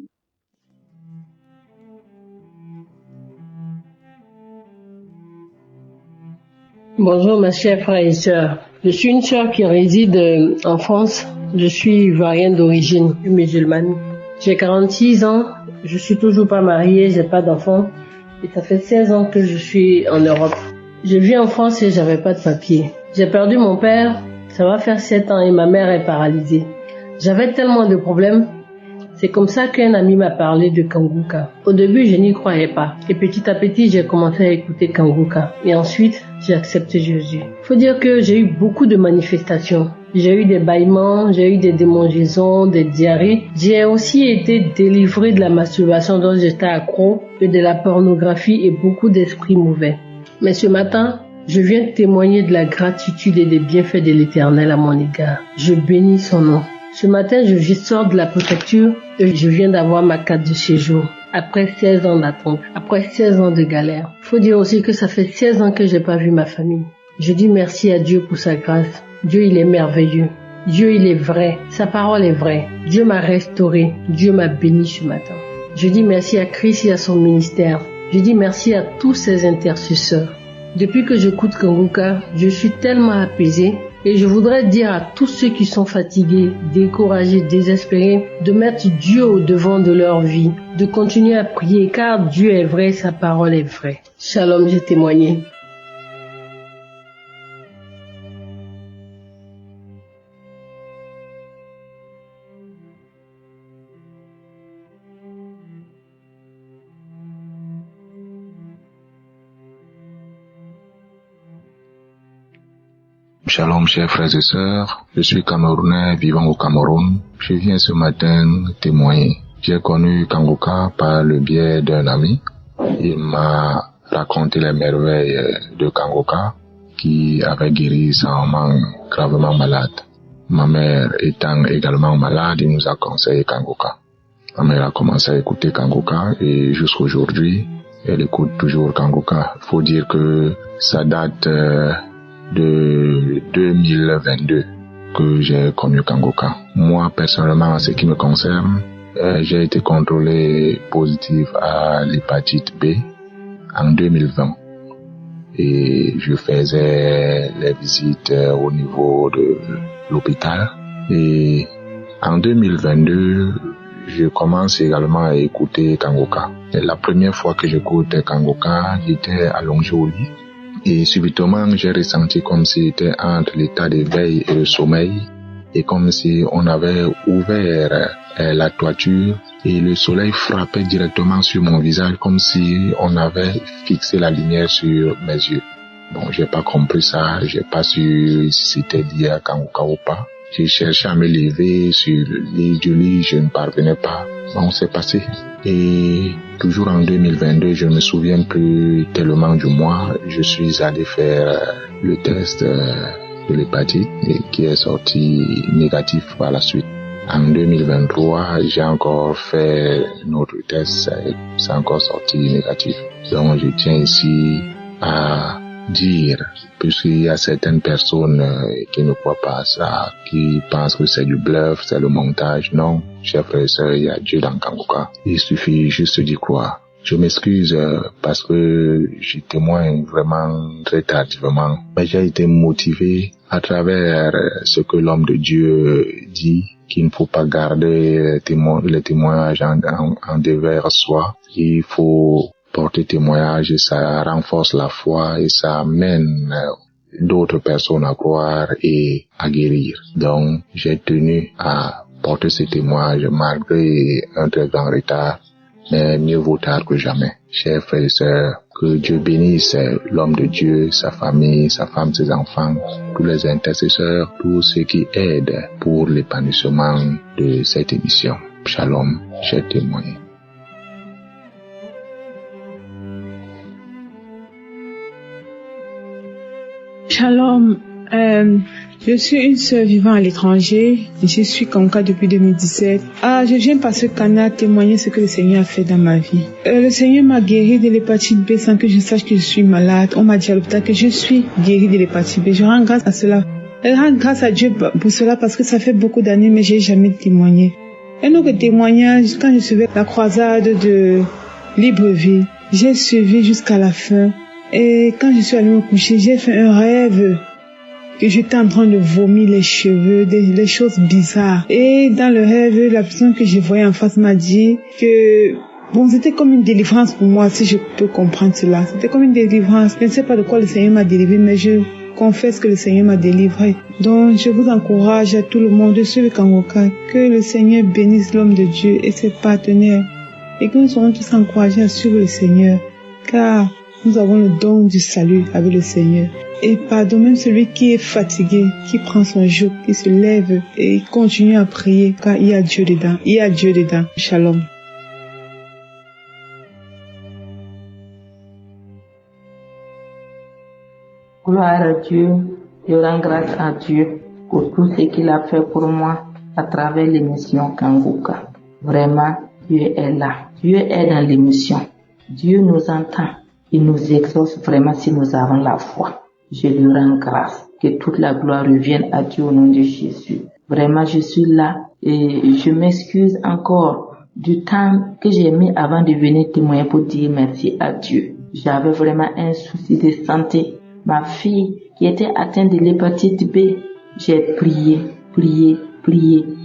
Bonjour mes chers frères et sœurs. Je suis une sœur qui réside en France. Je suis ivoirienne d'origine, musulmane. J'ai 46 ans, je suis toujours pas mariée, j'ai pas d'enfant. Et ça fait 16 ans que je suis en Europe. Je vis en France et j'avais pas de papier. J'ai perdu mon père, ça va faire 7 ans et ma mère est paralysée. J'avais tellement de problèmes. C'est comme ça qu'un ami m'a parlé de Kanguka. Au début, je n'y croyais pas. Et petit à petit, j'ai commencé à écouter Kanguka. Et ensuite, j'ai accepté Jésus. Faut dire que j'ai eu beaucoup de manifestations. J'ai eu des bâillements, j'ai eu des démangeaisons, des diarrhées. J'ai aussi été délivré de la masturbation dont j'étais accro, et de la pornographie et beaucoup d'esprits mauvais. Mais ce matin, je viens témoigner de la gratitude et des bienfaits de l'Éternel à mon égard. Je bénis son nom. Ce matin, je sors de la préfecture et je viens d'avoir ma carte de séjour. Après 16 ans d'attente, après 16 ans de galère. Faut dire aussi que ça fait 16 ans que j'ai pas vu ma famille. Je dis merci à Dieu pour sa grâce. Dieu, il est merveilleux. Dieu, il est vrai. Sa parole est vraie. Dieu m'a restauré. Dieu m'a béni ce matin. Je dis merci à Christ et à son ministère. Je dis merci à tous ses intercesseurs. Depuis que j'écoute Kanguka, je suis tellement apaisée. Et je voudrais dire à tous ceux qui sont fatigués, découragés, désespérés, de mettre Dieu au devant de leur vie, de continuer à prier car Dieu est vrai, sa parole est vraie. Shalom, j'ai témoigné. Shalom chers frères et sœurs, je suis Camerounais vivant au Cameroun. Je viens ce matin témoigner. J'ai connu Kanguka par le biais d'un ami. Il m'a raconté les merveilles de Kanguka qui avait guéri sa maman gravement malade. Ma mère étant également malade, il nous a conseillé Kanguka. Ma mère a commencé à écouter Kanguka et jusqu'à aujourd'hui, elle écoute toujours Kanguka. Faut dire que ça date de 2022 que j'ai connu Kanguka. Moi, personnellement, en ce qui me concerne, j'ai été contrôlé positif à l'hépatite B en 2020. Et je faisais les visites au niveau de l'hôpital. Et en 2022, je commence également à écouter Kanguka. Et la première fois que j'écoute Kanguka, j'étais allongé au lit. Et subitement, j'ai ressenti comme si c'était entre l'état d'éveil et le sommeil. et comme si on avait ouvert la toiture et le soleil frappait directement sur mon visage comme si on avait fixé la lumière sur mes yeux. Bon, j'ai pas compris ça, j'ai pas su si c'était lié à Kanguka ou pas. J'ai cherché à me lever sur le lit du lit, je ne parvenais pas. Bon, c'est passé. Et toujours en 2022, je me souviens plus tellement du mois, je suis allé faire le test de l'hépatite et qui est sorti négatif par la suite. En 2023, j'ai encore fait notre test, c'est encore sorti négatif. Donc je tiens ici à dire, puisqu'il y a certaines personnes qui ne croient pas à ça, qui pensent que c'est du bluff, c'est le montage. Non, chers frères et sœurs, il y a Dieu dans Kanguka. Il suffit juste d'y croire. Je m'excuse parce que je témoigne vraiment très tardivement, mais j'ai été motivé à travers ce que l'homme de Dieu dit, qu'il ne faut pas garder les témoignages en devers soi. Il faut porter témoignage et ça renforce la foi et ça amène d'autres personnes à croire et à guérir. Donc, j'ai tenu à porter ces témoignages malgré un très grand retard, mais mieux vaut tard que jamais. Chers frères et sœurs, que Dieu bénisse l'homme de Dieu, sa famille, sa femme, ses enfants, tous les intercesseurs, tous ceux qui aident pour l'épanouissement de cette émission. Shalom, j'ai témoigné. Shalom, je suis une sœur vivant à l'étranger. Je suis Kanguka depuis 2017. Je viens parce que Kana a témoigné ce que le Seigneur a fait dans ma vie. Le Seigneur m'a guéri de l'hépatite B sans que je sache que je suis malade. On m'a dit à l'hôpital que je suis guérie de l'hépatite B. Je rends grâce à cela. Je rends grâce à Dieu pour cela parce que ça fait beaucoup d'années mais j'ai jamais témoigné. Un autre témoignage, quand je suivais la croisade de Libreville, j'ai suivi jusqu'à la fin. Et quand je suis allée me coucher, j'ai fait un rêve que j'étais en train de vomir les cheveux, des choses bizarres. Et dans le rêve, la personne que je voyais en face m'a dit que c'était comme une délivrance pour moi, si je peux comprendre cela. C'était comme une délivrance. Je ne sais pas de quoi le Seigneur m'a délivré, mais je confesse que le Seigneur m'a délivré. Donc, je vous encourage à tout le monde de suivre Kanguka, que le Seigneur bénisse l'homme de Dieu et ses partenaires, et que nous soyons tous encouragés à suivre le Seigneur, car nous avons le don du salut avec le Seigneur. Et pardon même celui qui est fatigué, qui prend son joug, qui se lève et continue à prier, car il y a Dieu dedans. Il y a Dieu dedans. Shalom. Gloire à Dieu. Je rends grâce à Dieu pour tout ce qu'il a fait pour moi à travers l'émission Kanguka. Vraiment, Dieu est là. Dieu est dans l'émission. Dieu nous entend. Il nous exauce vraiment si nous avons la foi. Je lui rends grâce. Que toute la gloire revienne à Dieu au nom de Jésus. Vraiment, je suis là et je m'excuse encore du temps que j'ai mis avant de venir témoigner pour dire merci à Dieu. J'avais vraiment un souci de santé. Ma fille qui était atteinte de l'hépatite B, j'ai prié,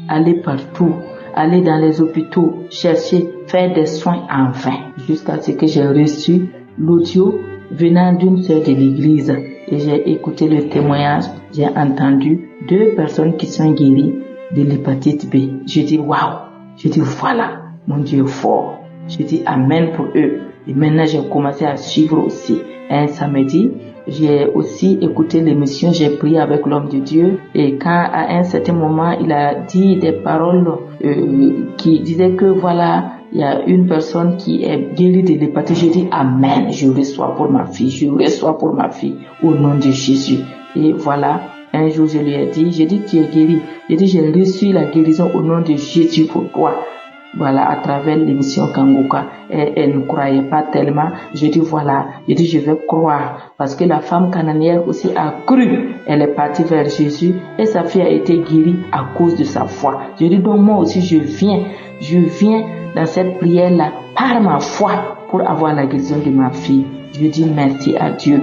aller partout, aller dans les hôpitaux, chercher, faire des soins en vain, jusqu'à ce que j'ai reçu l'audio venant d'une sœur de l'église et j'ai écouté le témoignage, j'ai entendu 2 personnes qui sont guéries de l'hépatite B. Je dis waouh, je dis voilà, mon Dieu est fort. Je dis amen pour eux. Et maintenant j'ai commencé à suivre aussi. Un samedi, j'ai aussi écouté l'émission, j'ai prié avec l'homme de Dieu et quand à un certain moment il a dit des paroles qui disaient que voilà, il y a une personne qui est guérie de l'hépatite. Je dis amen, je reçois pour ma fille, au nom de Jésus. Et voilà, un jour je lui ai dit, j'ai dit tu es guérie. J'ai dit j'ai reçu la guérison au nom de Jésus pour toi. Voilà, à travers l'émission Kanguka, elle ne croyait pas tellement. Je dis voilà, je vais croire parce que la femme cananière aussi a cru. Elle est partie vers Jésus et sa fille a été guérie à cause de sa foi. Je dis donc moi aussi je viens dans cette prière-là par ma foi pour avoir la guérison de ma fille. Je dis merci à Dieu.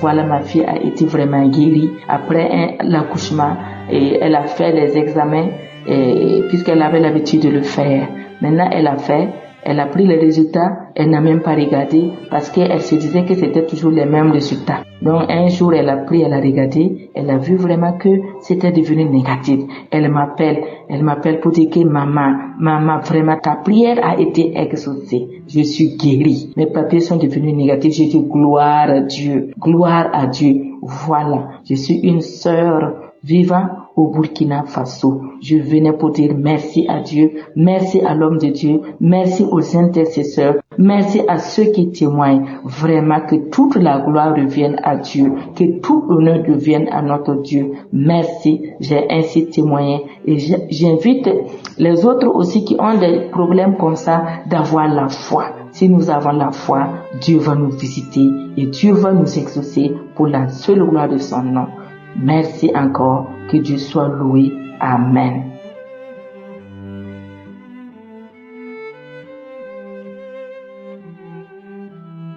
Voilà, ma fille a été vraiment guérie après l'accouchement et elle a fait les examens. Et puisqu'elle avait l'habitude de le faire. Maintenant, elle a fait Elle a pris les résultats, elle n'a même pas regardé parce qu'elle se disait que c'était toujours les mêmes résultats. Donc un jour, elle a regardé, elle a vu vraiment que c'était devenu négatif. Elle m'appelle pour dire que maman, vraiment ta prière a été exaucée. Je suis guérie. Mes papiers sont devenus négatifs. J'ai dit gloire à Dieu, gloire à Dieu. Voilà, je suis une sœur vivant au Burkina Faso. Je venais pour dire merci à Dieu, merci à l'homme de Dieu, merci aux intercesseurs, merci à ceux qui témoignent. Vraiment que toute la gloire revienne à Dieu, que tout honneur revienne à notre Dieu. Merci, j'ai ainsi témoigné et j'invite les autres aussi qui ont des problèmes comme ça d'avoir la foi. Si nous avons la foi, Dieu va nous visiter et Dieu va nous exaucer pour la seule gloire de son nom. Merci encore, que Dieu soit loué. Amen.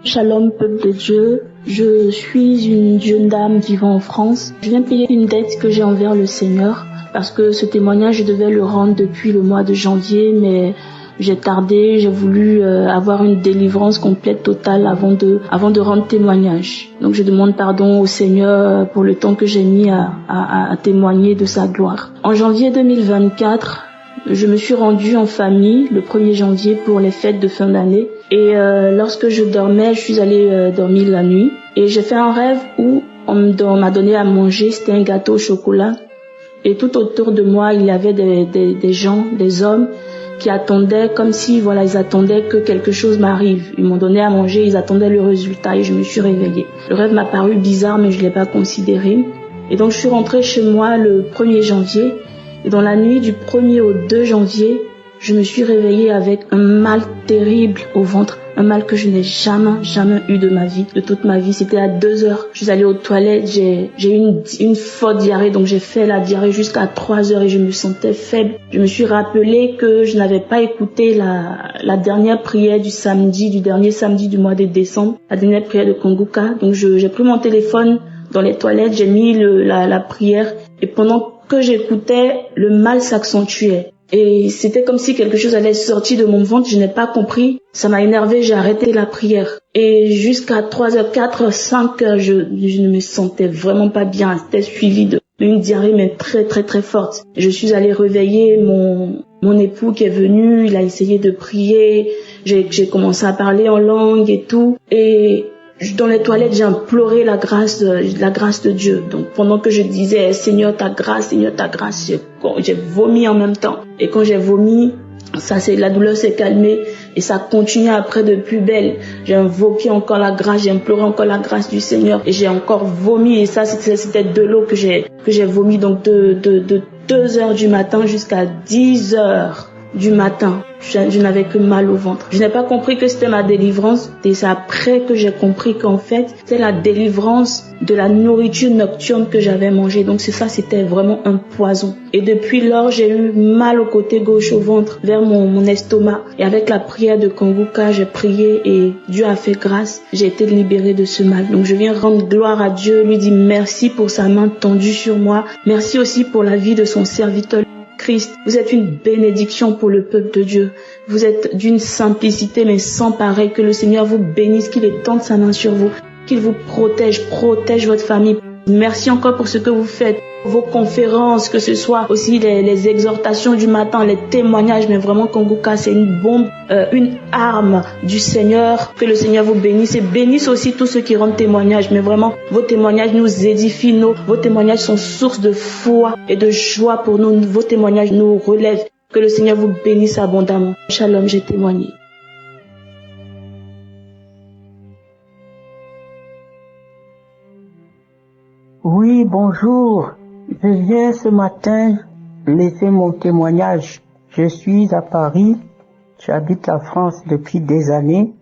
Shalom, peuple de Dieu. Je suis une jeune dame vivant en France. Je viens payer une dette que j'ai envers le Seigneur parce que ce témoignage, je devais le rendre depuis le mois de janvier, mais j'ai tardé, j'ai voulu avoir une délivrance complète, totale avant de rendre témoignage. Donc je demande pardon au Seigneur pour le temps que j'ai mis à témoigner de sa gloire. En janvier 2024, je me suis rendue en famille le 1er janvier pour les fêtes de fin d'année. Et lorsque je dormais, je suis allée dormir la nuit. Et j'ai fait un rêve où on m'a donné à manger, c'était un gâteau au chocolat. Et tout autour de moi, il y avait des gens, des hommes, qui attendaient comme si, voilà, ils attendaient que quelque chose m'arrive. Ils m'ont donné à manger, ils attendaient le résultat et je me suis réveillée. Le rêve m'a paru bizarre, mais je ne l'ai pas considéré. Et donc, je suis rentrée chez moi le 1er janvier. Et dans la nuit du 1er au 2 janvier, je me suis réveillée avec un mal terrible au ventre. Un mal que je n'ai jamais eu de ma vie, de toute ma vie. C'était à 2 heures. Je suis allée aux toilettes, j'ai eu une forte diarrhée, donc j'ai fait la diarrhée jusqu'à 3 heures et je me sentais faible. Je me suis rappelé que je n'avais pas écouté la dernière prière du dernier samedi du mois de décembre, la dernière prière de Kanguka. Donc j'ai pris mon téléphone dans les toilettes, j'ai mis la prière et pendant que j'écoutais, le mal s'accentuait. Et c'était comme si quelque chose allait sortir de mon ventre, je n'ai pas compris. Ça m'a énervé, j'ai arrêté la prière. Et jusqu'à 3h, 4h, 5h, je ne me sentais vraiment pas bien. C'était suivi d'une diarrhée, mais très, très, très forte. Je suis allée réveiller mon époux qui est venu, il a essayé de prier. J'ai commencé à parler en langue et tout. Et dans les toilettes, j'ai imploré la grâce de Dieu. Donc, pendant que je disais, Seigneur, ta grâce, j'ai vomi en même temps. Et quand j'ai vomi, la douleur s'est calmée et ça continuait après de plus belle. J'ai invoqué encore la grâce, j'ai imploré encore la grâce du Seigneur et j'ai encore vomi. Et ça, c'était de l'eau que j'ai vomi. Donc, de 2h du matin jusqu'à 10h du matin. Je n'avais que mal au ventre. Je n'ai pas compris que c'était ma délivrance. Et c'est après que j'ai compris qu'en fait, c'est la délivrance de la nourriture nocturne que j'avais mangée. Donc c'était vraiment un poison. Et depuis lors, j'ai eu mal au côté gauche au ventre, vers mon estomac. Et avec la prière de Kanguka, j'ai prié et Dieu a fait grâce. J'ai été libérée de ce mal. Donc je viens rendre gloire à Dieu, lui dire merci pour sa main tendue sur moi. Merci aussi pour la vie de son serviteur Christ. Vous êtes une bénédiction pour le peuple de Dieu. Vous êtes d'une simplicité mais sans pareil. Que le Seigneur vous bénisse, qu'il étende sa main sur vous, qu'il vous protège votre famille. Merci encore pour ce que vous faites. Vos conférences, que ce soit aussi les exhortations du matin, les témoignages, mais vraiment Kanguka, c'est une bombe, une arme du Seigneur. Que le Seigneur vous bénisse et bénisse aussi tous ceux qui rendent témoignage. Mais vraiment, vos témoignages nous édifient, vos témoignages sont source de foi et de joie pour nous. Vos témoignages nous relèvent. Que le Seigneur vous bénisse abondamment. Shalom, j'ai témoigné. Oui, bonjour. Je viens ce matin laisser mon témoignage. Je suis à Paris. J'habite la France depuis des années.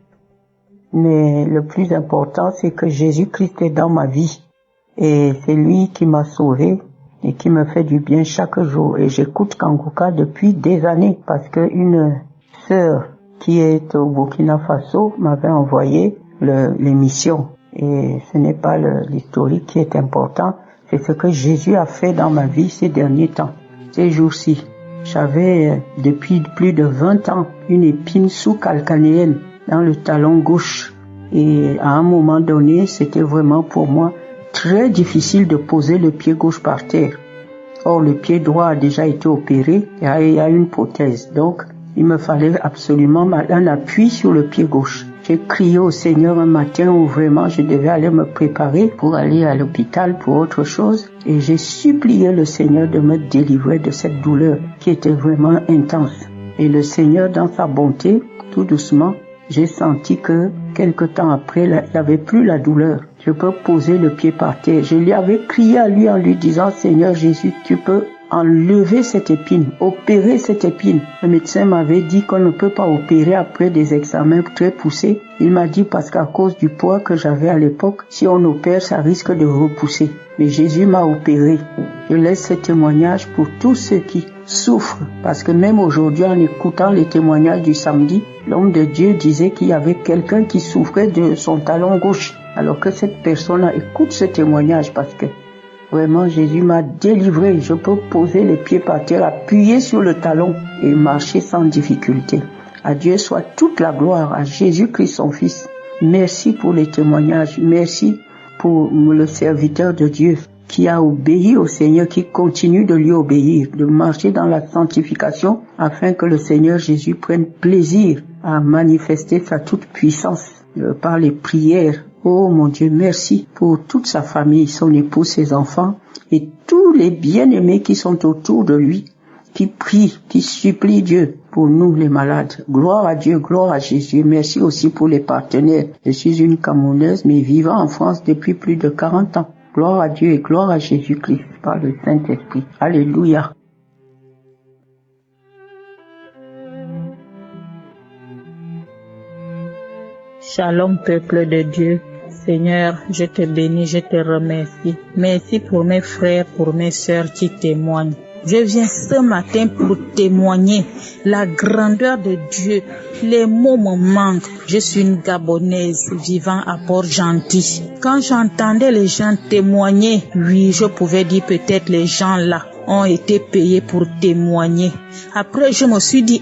Mais le plus important, c'est que Jésus-Christ est dans ma vie. Et c'est lui qui m'a sauvé et qui me fait du bien chaque jour. Et j'écoute Kanguka depuis des années parce qu'une sœur qui est au Burkina Faso m'avait envoyé l'émission. Et ce n'est pas l'historique qui est important, c'est ce que Jésus a fait dans ma vie ces derniers temps, ces jours-ci. J'avais depuis plus de 20 ans une épine sous-calcanéenne dans le talon gauche. Et à un moment donné, c'était vraiment pour moi très difficile de poser le pied gauche par terre. Or, le pied droit a déjà été opéré et il y a une prothèse. Donc, il me fallait absolument un appui sur le pied gauche. J'ai crié au Seigneur un matin où vraiment je devais aller me préparer pour aller à l'hôpital pour autre chose. Et j'ai supplié le Seigneur de me délivrer de cette douleur qui était vraiment intense. Et le Seigneur, dans sa bonté, tout doucement, j'ai senti que quelque temps après, il n'y avait plus la douleur. Je peux poser le pied par terre. Je lui avais crié à lui en lui disant, Seigneur Jésus, tu peux enlever cette épine, opérer cette épine. Le médecin m'avait dit qu'on ne peut pas opérer après des examens très poussés. Il m'a dit parce qu'à cause du poids que j'avais à l'époque, si on opère, ça risque de repousser. Mais Jésus m'a opéré. Je laisse ce témoignage pour tous ceux qui souffrent. Parce que même aujourd'hui, en écoutant les témoignages du samedi, l'homme de Dieu disait qu'il y avait quelqu'un qui souffrait de son talon gauche. Alors que cette personne écoute ce témoignage parce que vraiment, Jésus m'a délivré. Je peux poser les pieds par terre, appuyer sur le talon et marcher sans difficulté. À Dieu soit toute la gloire, à Jésus-Christ son Fils. Merci pour les témoignages. Merci pour le serviteur de Dieu qui a obéi au Seigneur, qui continue de lui obéir, de marcher dans la sanctification afin que le Seigneur Jésus prenne plaisir à manifester sa toute puissance par les prières. Oh mon Dieu, merci pour toute sa famille, son époux, ses enfants et tous les bien-aimés qui sont autour de lui, qui prient, qui supplient Dieu pour nous les malades. Gloire à Dieu, gloire à Jésus. Merci aussi pour les partenaires. Je suis une Camerounaise mais vivant en France depuis plus de 40 ans. Gloire à Dieu et gloire à Jésus-Christ par le Saint-Esprit. Alléluia. Shalom peuple de Dieu. Seigneur, je te bénis, je te remercie. Merci pour mes frères, pour mes sœurs qui témoignent. Je viens ce matin pour témoigner la grandeur de Dieu. Les mots me manquent. Je suis une Gabonaise vivant à Port-Gentil. Quand j'entendais les gens témoigner, oui, je pouvais dire peut-être les gens là ont été payés pour témoigner. Après, je me suis dit,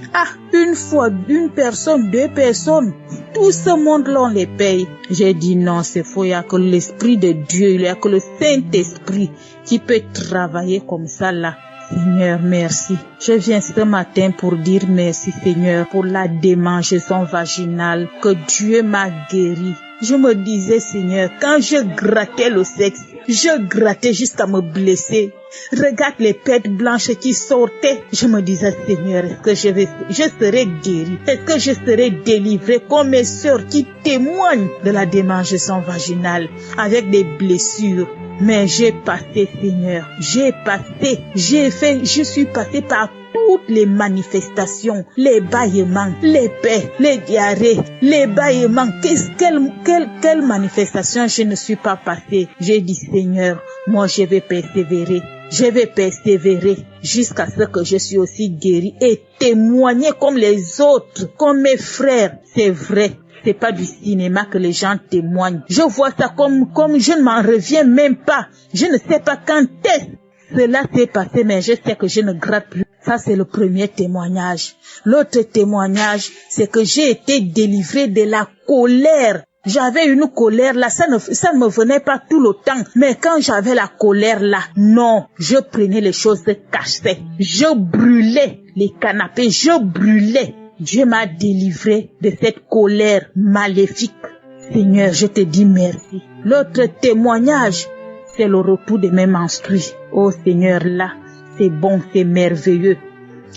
une fois, une personne, deux personnes, tout ce monde-là, on les paye. J'ai dit non, c'est faux, il n'y a que l'Esprit de Dieu, il n'y a que le Saint-Esprit qui peut travailler comme ça là. Seigneur, merci. Je viens ce matin pour dire merci, Seigneur, pour la démangeaison vaginale que Dieu m'a guéri. Je me disais, Seigneur, quand je grattais le sexe, je grattais jusqu'à me blesser. Regarde les pertes blanches qui sortaient. Je me disais, Seigneur, est-ce que je serai guéri? Est-ce que je serai délivré comme mes sœurs qui témoignent de la démangeaison vaginale avec des blessures? Mais j'ai passé, Seigneur, je suis passé par toutes les manifestations, les bâillements, les paix, les diarrhées, les bâillements. Quelle manifestation je ne suis pas passée? J'ai dit, Seigneur, moi je vais persévérer. Je vais persévérer jusqu'à ce que je suis aussi guéri et témoigner comme les autres, comme mes frères. C'est vrai. C'est pas du cinéma que les gens témoignent. Je vois ça comme je ne m'en reviens même pas. Je ne sais pas quand est-ce cela s'est passé, mais je sais que je ne gratte plus. Ça, c'est le premier témoignage. L'autre témoignage, c'est que j'ai été délivrée de la colère. J'avais une colère là, ça ne me venait pas tout le temps. Mais quand j'avais la colère là, non, je prenais les choses de cachet. Je brûlais les canapés, je brûlais. Dieu m'a délivré de cette colère maléfique. Seigneur, je te dis merci. L'autre témoignage, c'est le retour de mes menstrues. Oh Seigneur, là, c'est bon, c'est merveilleux.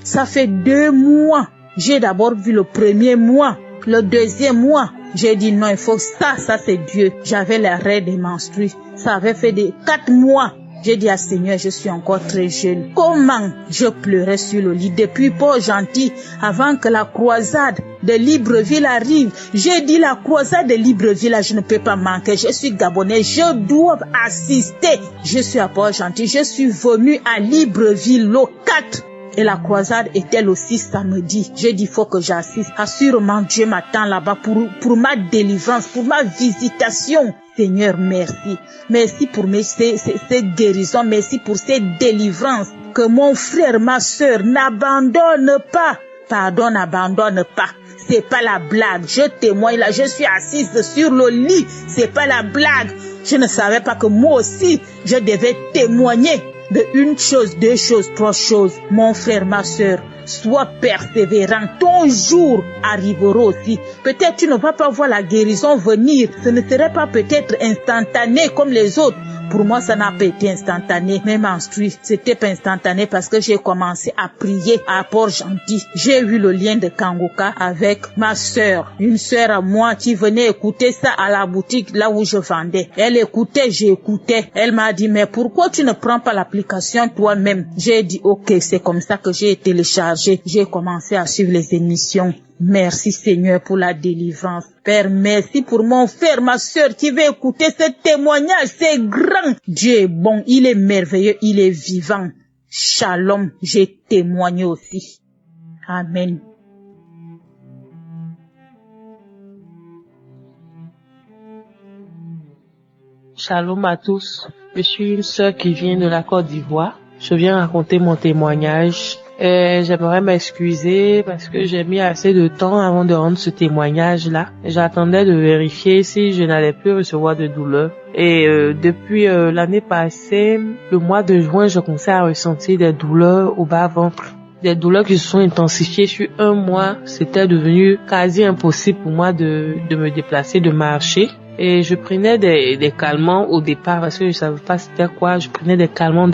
Ça fait 2 mois. J'ai d'abord vu le premier mois. Le deuxième mois, j'ai dit non, il faut ça c'est Dieu. J'avais l'arrêt des menstrues. Ça avait fait 4 mois. J'ai dit à Seigneur, je suis encore très jeune. Comment je pleurais sur le lit depuis Port-Gentil avant que la croisade de Libreville arrive. J'ai dit la croisade de Libreville, je ne peux pas manquer. Je suis Gabonais, je dois assister. Je suis à Port-Gentil, je suis venu à Libreville le 4. Et la croisade était le 6 samedi. J'ai dit, il faut que j'assiste. Assurément, Dieu m'attend là-bas pour ma délivrance, pour ma visitation. Seigneur, merci. Merci pour ces guérisons. Merci pour ces délivrances. que mon frère, ma sœur n'abandonne pas. Pardon, n'abandonne pas. C'est pas la blague. Je témoigne là, je suis assise sur le lit. C'est pas la blague. Je ne savais pas que moi aussi, je devais témoigner de une chose, deux choses, trois choses. Mon frère, ma sœur, sois persévérant. Ton jour arrivera aussi. Peut-être tu ne vas pas voir la guérison venir. Ce ne serait pas peut-être instantané comme les autres. Pour moi, ça n'a pas été instantané. Même instruit, c'était pas instantané parce que j'ai commencé à prier à Port-Gentil. J'ai eu le lien de Kanguka avec ma sœur. Une sœur à moi qui venait écouter ça à la boutique là où je vendais. Elle écoutait, j'écoutais. Elle m'a dit, mais pourquoi tu ne prends pas l'application toi-même? J'ai dit, ok, c'est comme ça que j'ai téléchargé. J'ai commencé à suivre les émissions. Merci Seigneur pour la délivrance. Père, merci pour mon frère, ma sœur qui veut écouter ce témoignage. C'est grand. Dieu est bon, il est merveilleux, il est vivant. Shalom, j'ai témoigné aussi. Amen. Shalom à tous. Je suis une sœur qui vient de la Côte d'Ivoire. Je viens raconter mon témoignage. J'aimerais m'excuser parce que j'ai mis assez de temps avant de rendre ce témoignage-là. J'attendais de vérifier si je n'allais plus recevoir de douleur. Et depuis l'année passée, le mois de juin, je commençais à ressentir des douleurs au bas-ventre. Des douleurs qui se sont intensifiées sur un mois. C'était devenu quasi impossible pour moi de me déplacer, de marcher. Et je prenais des calmants au départ parce que je savais pas c'était quoi. Je prenais des calmants.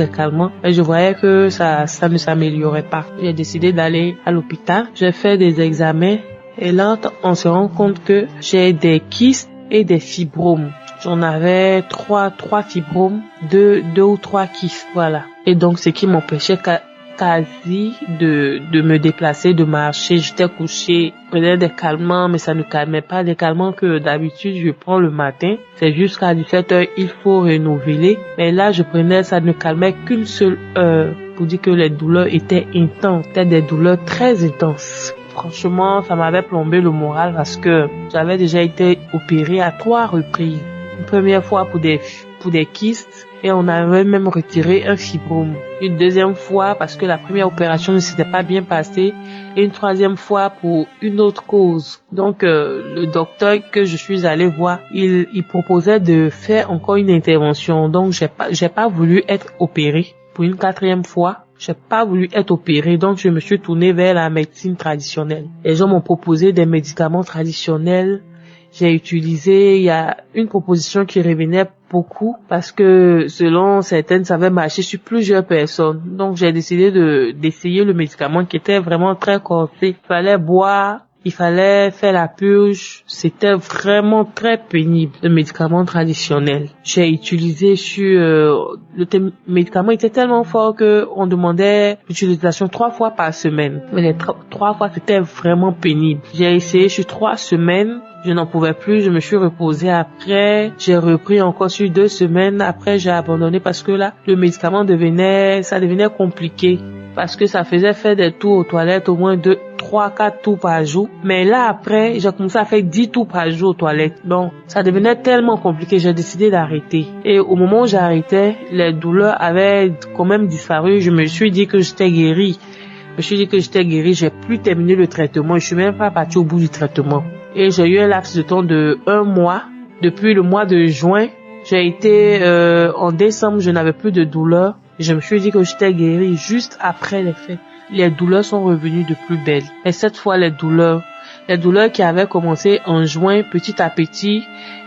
Et je voyais que ça ne s'améliorait pas. J'ai décidé d'aller à l'hôpital. J'ai fait des examens. Et là, on se rend compte que j'ai des kystes et des fibromes. J'en avais trois fibromes, deux ou trois kystes, voilà. Et donc, ce qui m'empêchait quasi de me déplacer, de marcher. J'étais couchée, je prenais des calmants, mais ça ne calmait pas. Des calmants que d'habitude je prends le matin. C'est jusqu'à 17h, il faut renouveler. Mais là, je prenais, ça ne calmait qu'une seule heure. Pour dire que les douleurs étaient intenses. C'était des douleurs très intenses. Franchement, ça m'avait plombé le moral parce que j'avais déjà été opérée à 3 reprises. Une première fois pour des kystes. Et on avait même retiré un fibrome. Une deuxième fois parce que la première opération ne s'était pas bien passée. Et une troisième fois pour une autre cause. Donc le docteur que je suis allée voir, il proposait de faire encore une intervention. Donc j'ai pas voulu être opérée pour une 4e fois. J'ai pas voulu être opérée, donc je me suis tournée vers la médecine traditionnelle. Les gens m'ont proposé des médicaments traditionnels. J'ai utilisé, il y a une proposition qui revenait beaucoup parce que selon certaines, ça avait marché sur plusieurs personnes. Donc j'ai décidé d'essayer le médicament qui était vraiment très corsé. Il fallait boire, il fallait faire la purge. C'était vraiment très pénible, le médicament traditionnel. J'ai utilisé le médicament était tellement fort que on demandait l'utilisation 3 fois par semaine. Mais les 3 fois, c'était vraiment pénible. J'ai essayé sur 3 semaines. Je n'en pouvais plus, je me suis reposée après, j'ai repris encore sur 2 semaines, après j'ai abandonné parce que là, le médicament devenait compliqué, parce que ça faisait faire des tours aux toilettes, au moins 2, 3, 4 tours par jour, mais là après, j'ai commencé à faire 10 tours par jour aux toilettes, donc ça devenait tellement compliqué, j'ai décidé d'arrêter. Et au moment où j'arrêtais, les douleurs avaient quand même disparu, je me suis dit que j'étais guérie. J'ai plus terminé le traitement, je suis même pas partie au bout du traitement. Et j'ai eu un laps de temps de 1 mois. Depuis le mois de juin, j'ai été en décembre, je n'avais plus de douleur. Je me suis dit que j'étais guérie juste après les fêtes. Les douleurs sont revenues de plus belle. Et cette fois, les douleurs qui avaient commencé en juin, petit à petit,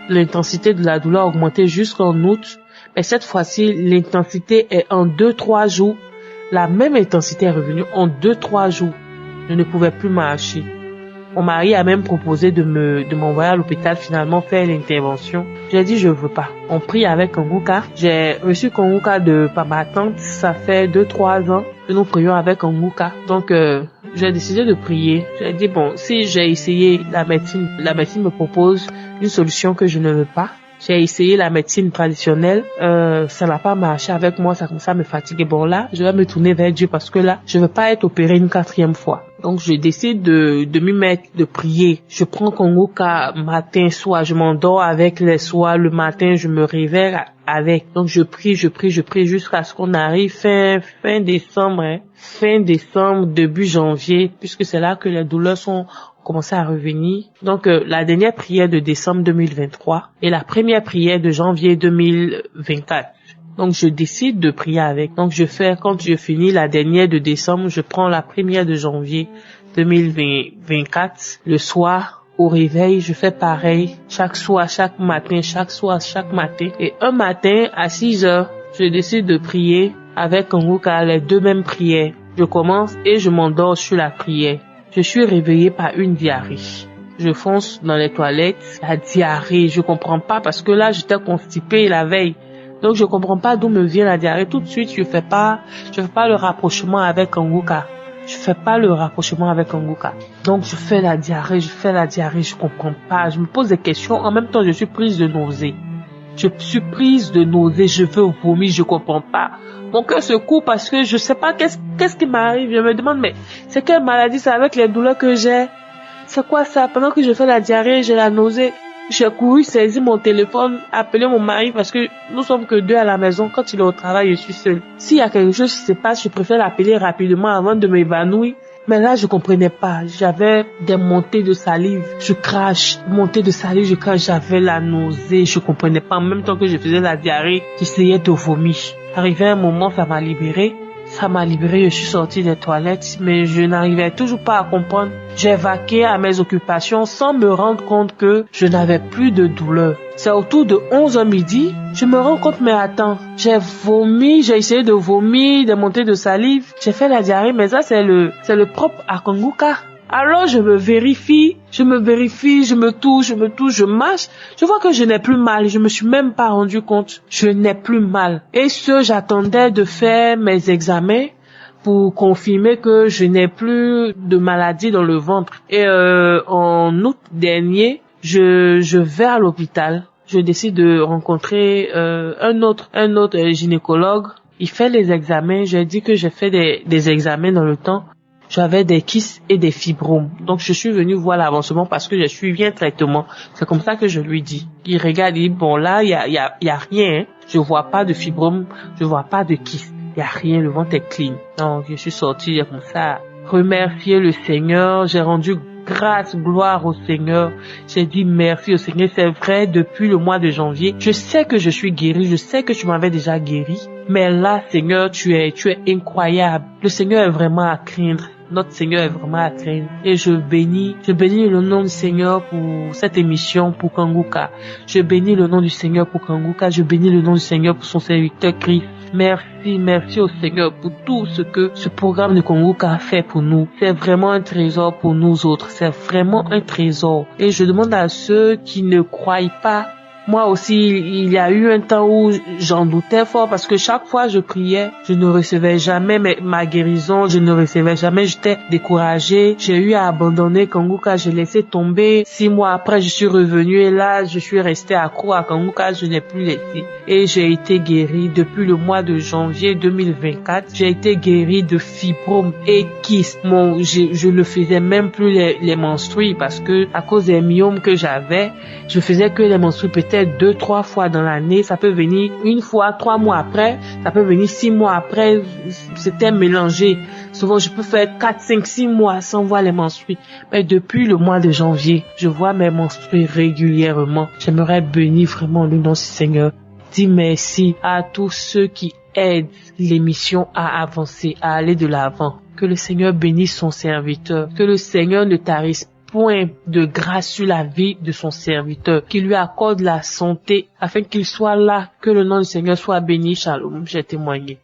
l'intensité de la douleur a augmenté jusqu'en août. Et cette fois-ci, l'intensité est en 2-3 jours. La même intensité est revenue en 2-3 jours. Je ne pouvais plus marcher. Mon mari a même proposé de m'envoyer à l'hôpital, finalement faire l'intervention. J'ai dit je veux pas. On prie avec Kanguka. J'ai reçu Kanguka par ma tante. Ça fait 2-3 ans que nous prions avec Kanguka. Donc j'ai décidé de prier. J'ai dit bon, si j'ai essayé la médecine me propose une solution que je ne veux pas. J'ai essayé la médecine traditionnelle, ça n'a pas marché avec moi, ça commençait à me fatiguer. Bon là, je vais me tourner vers Dieu parce que là, je veux pas être opérée une 4e fois. Donc je décide de m'y mettre, de prier. Je prends Kongoka matin, soir, je m'endors avec les soirs, le matin je me réveille avec. Donc je prie jusqu'à ce qu'on arrive fin décembre, fin décembre, début janvier, puisque c'est là que les douleurs sont commencé à revenir. Donc la dernière prière de décembre 2023 et la première prière de janvier 2024. Donc je décide de prier avec. Donc quand je finis la dernière de décembre, je prends la première de janvier 2024. Le soir, au réveil, je fais pareil. Chaque soir, chaque matin. Et un matin, à 6 heures, je décide de prier avec Kongoka les 2 mêmes prières. Je commence et je m'endors sur la prière. Je suis réveillée par une diarrhée. Je fonce dans les toilettes, la diarrhée, je comprends pas parce que là, j'étais constipée la veille. Donc, je comprends pas d'où me vient la diarrhée. Tout de suite, je fais pas le rapprochement avec Kongoka. Donc, je fais la diarrhée, je comprends pas. Je me pose des questions. En même temps, je suis prise de nausée. Je veux vomir, je comprends pas. Mon cœur se coupe parce que je sais pas qu'est-ce qui m'arrive. Je me demande, mais c'est quelle maladie, c'est avec les douleurs que j'ai? C'est quoi ça? Pendant que je fais la diarrhée, j'ai la nausée. J'ai couru, saisi mon téléphone, appelé mon mari parce que nous sommes que 2 à la maison. Quand il est au travail, je suis seule. S'il y a quelque chose qui se passe, je préfère l'appeler rapidement avant de m'évanouir. Mais là, je comprenais pas. J'avais des montées de salive. Je crache. J'avais la nausée. Je comprenais pas. En même temps que je faisais la diarrhée, j'essayais de vomir. Arrivé un moment, ça m'a libérée. Je suis sortie des toilettes, mais je n'arrivais toujours pas à comprendre. J'ai vaqué à mes occupations sans me rendre compte que je n'avais plus de douleur. C'est autour de 11h midi, je me rends compte, mais attends, j'ai vomi, j'ai essayé de vomir, des montées de salive, j'ai fait la diarrhée, mais ça c'est le propre à Kongoka. Alors je me vérifie, je me touche, je marche. Je vois que je n'ai plus mal. Je me suis même pas rendu compte. Je n'ai plus mal. Et j'attendais de faire mes examens pour confirmer que je n'ai plus de maladie dans le ventre. Et en août dernier, je vais à l'hôpital. Je décide de rencontrer un autre gynécologue. Il fait les examens. J'ai dit que j'ai fait des examens dans le temps. J'avais des kystes et des fibromes. Donc, je suis venue voir l'avancement parce que j'ai suivi un traitement. C'est comme ça que je lui dis. Il regarde, il dit, bon, là, il y a rien, hein. Je vois pas de fibromes, je vois pas de kystes. Il y a rien, le ventre est clean. Donc, je suis sortie comme ça, remercier le Seigneur. J'ai rendu grâce, gloire au Seigneur. J'ai dit merci au Seigneur. C'est vrai, depuis le mois de janvier, je sais que je suis guérie. Je sais que tu m'avais déjà guérie. Mais là, Seigneur, tu es incroyable. Le Seigneur est vraiment à craindre. Notre Seigneur est vraiment à craindre. Et je bénis le nom du Seigneur pour cette émission, pour Kongoka. Je bénis le nom du Seigneur pour Kongoka. Je bénis le nom du Seigneur pour son serviteur Christ. Merci au Seigneur pour tout ce que ce programme de Kongoka a fait pour nous. C'est vraiment un trésor pour nous autres. C'est vraiment un trésor. Et je demande à ceux qui ne croient pas. Moi aussi, il y a eu un temps où j'en doutais fort parce que chaque fois je priais, je ne recevais jamais ma guérison, j'étais découragée. J'ai eu à abandonner Kongoka, j'ai laissé tomber. 6 mois après, je suis revenue et là, je suis restée accro à Kongoka, je n'ai plus laissé. Et j'ai été guérie depuis le mois de janvier 2024. J'ai été guérie de fibromes et kystes. Je ne faisais même plus les menstrues parce que à cause des myomes que j'avais, je faisais que les menstrues peut-être 2-3 fois dans l'année. Ça peut venir une fois, 3 mois après. Ça peut venir 6 mois après. C'était mélangé. Souvent, je peux faire 4, 5, 6 mois sans voir les menstrues. Mais depuis le mois de janvier, je vois mes menstrues régulièrement. J'aimerais bénir vraiment le nom du Seigneur. Dis merci à tous ceux qui aident l'émission à avancer, à aller de l'avant. Que le Seigneur bénisse son serviteur. Que le Seigneur ne tarisse point de grâce sur la vie de son serviteur, qu'il lui accorde la santé afin qu'il soit là, que le nom du Seigneur soit béni. Shalom, j'ai témoigné.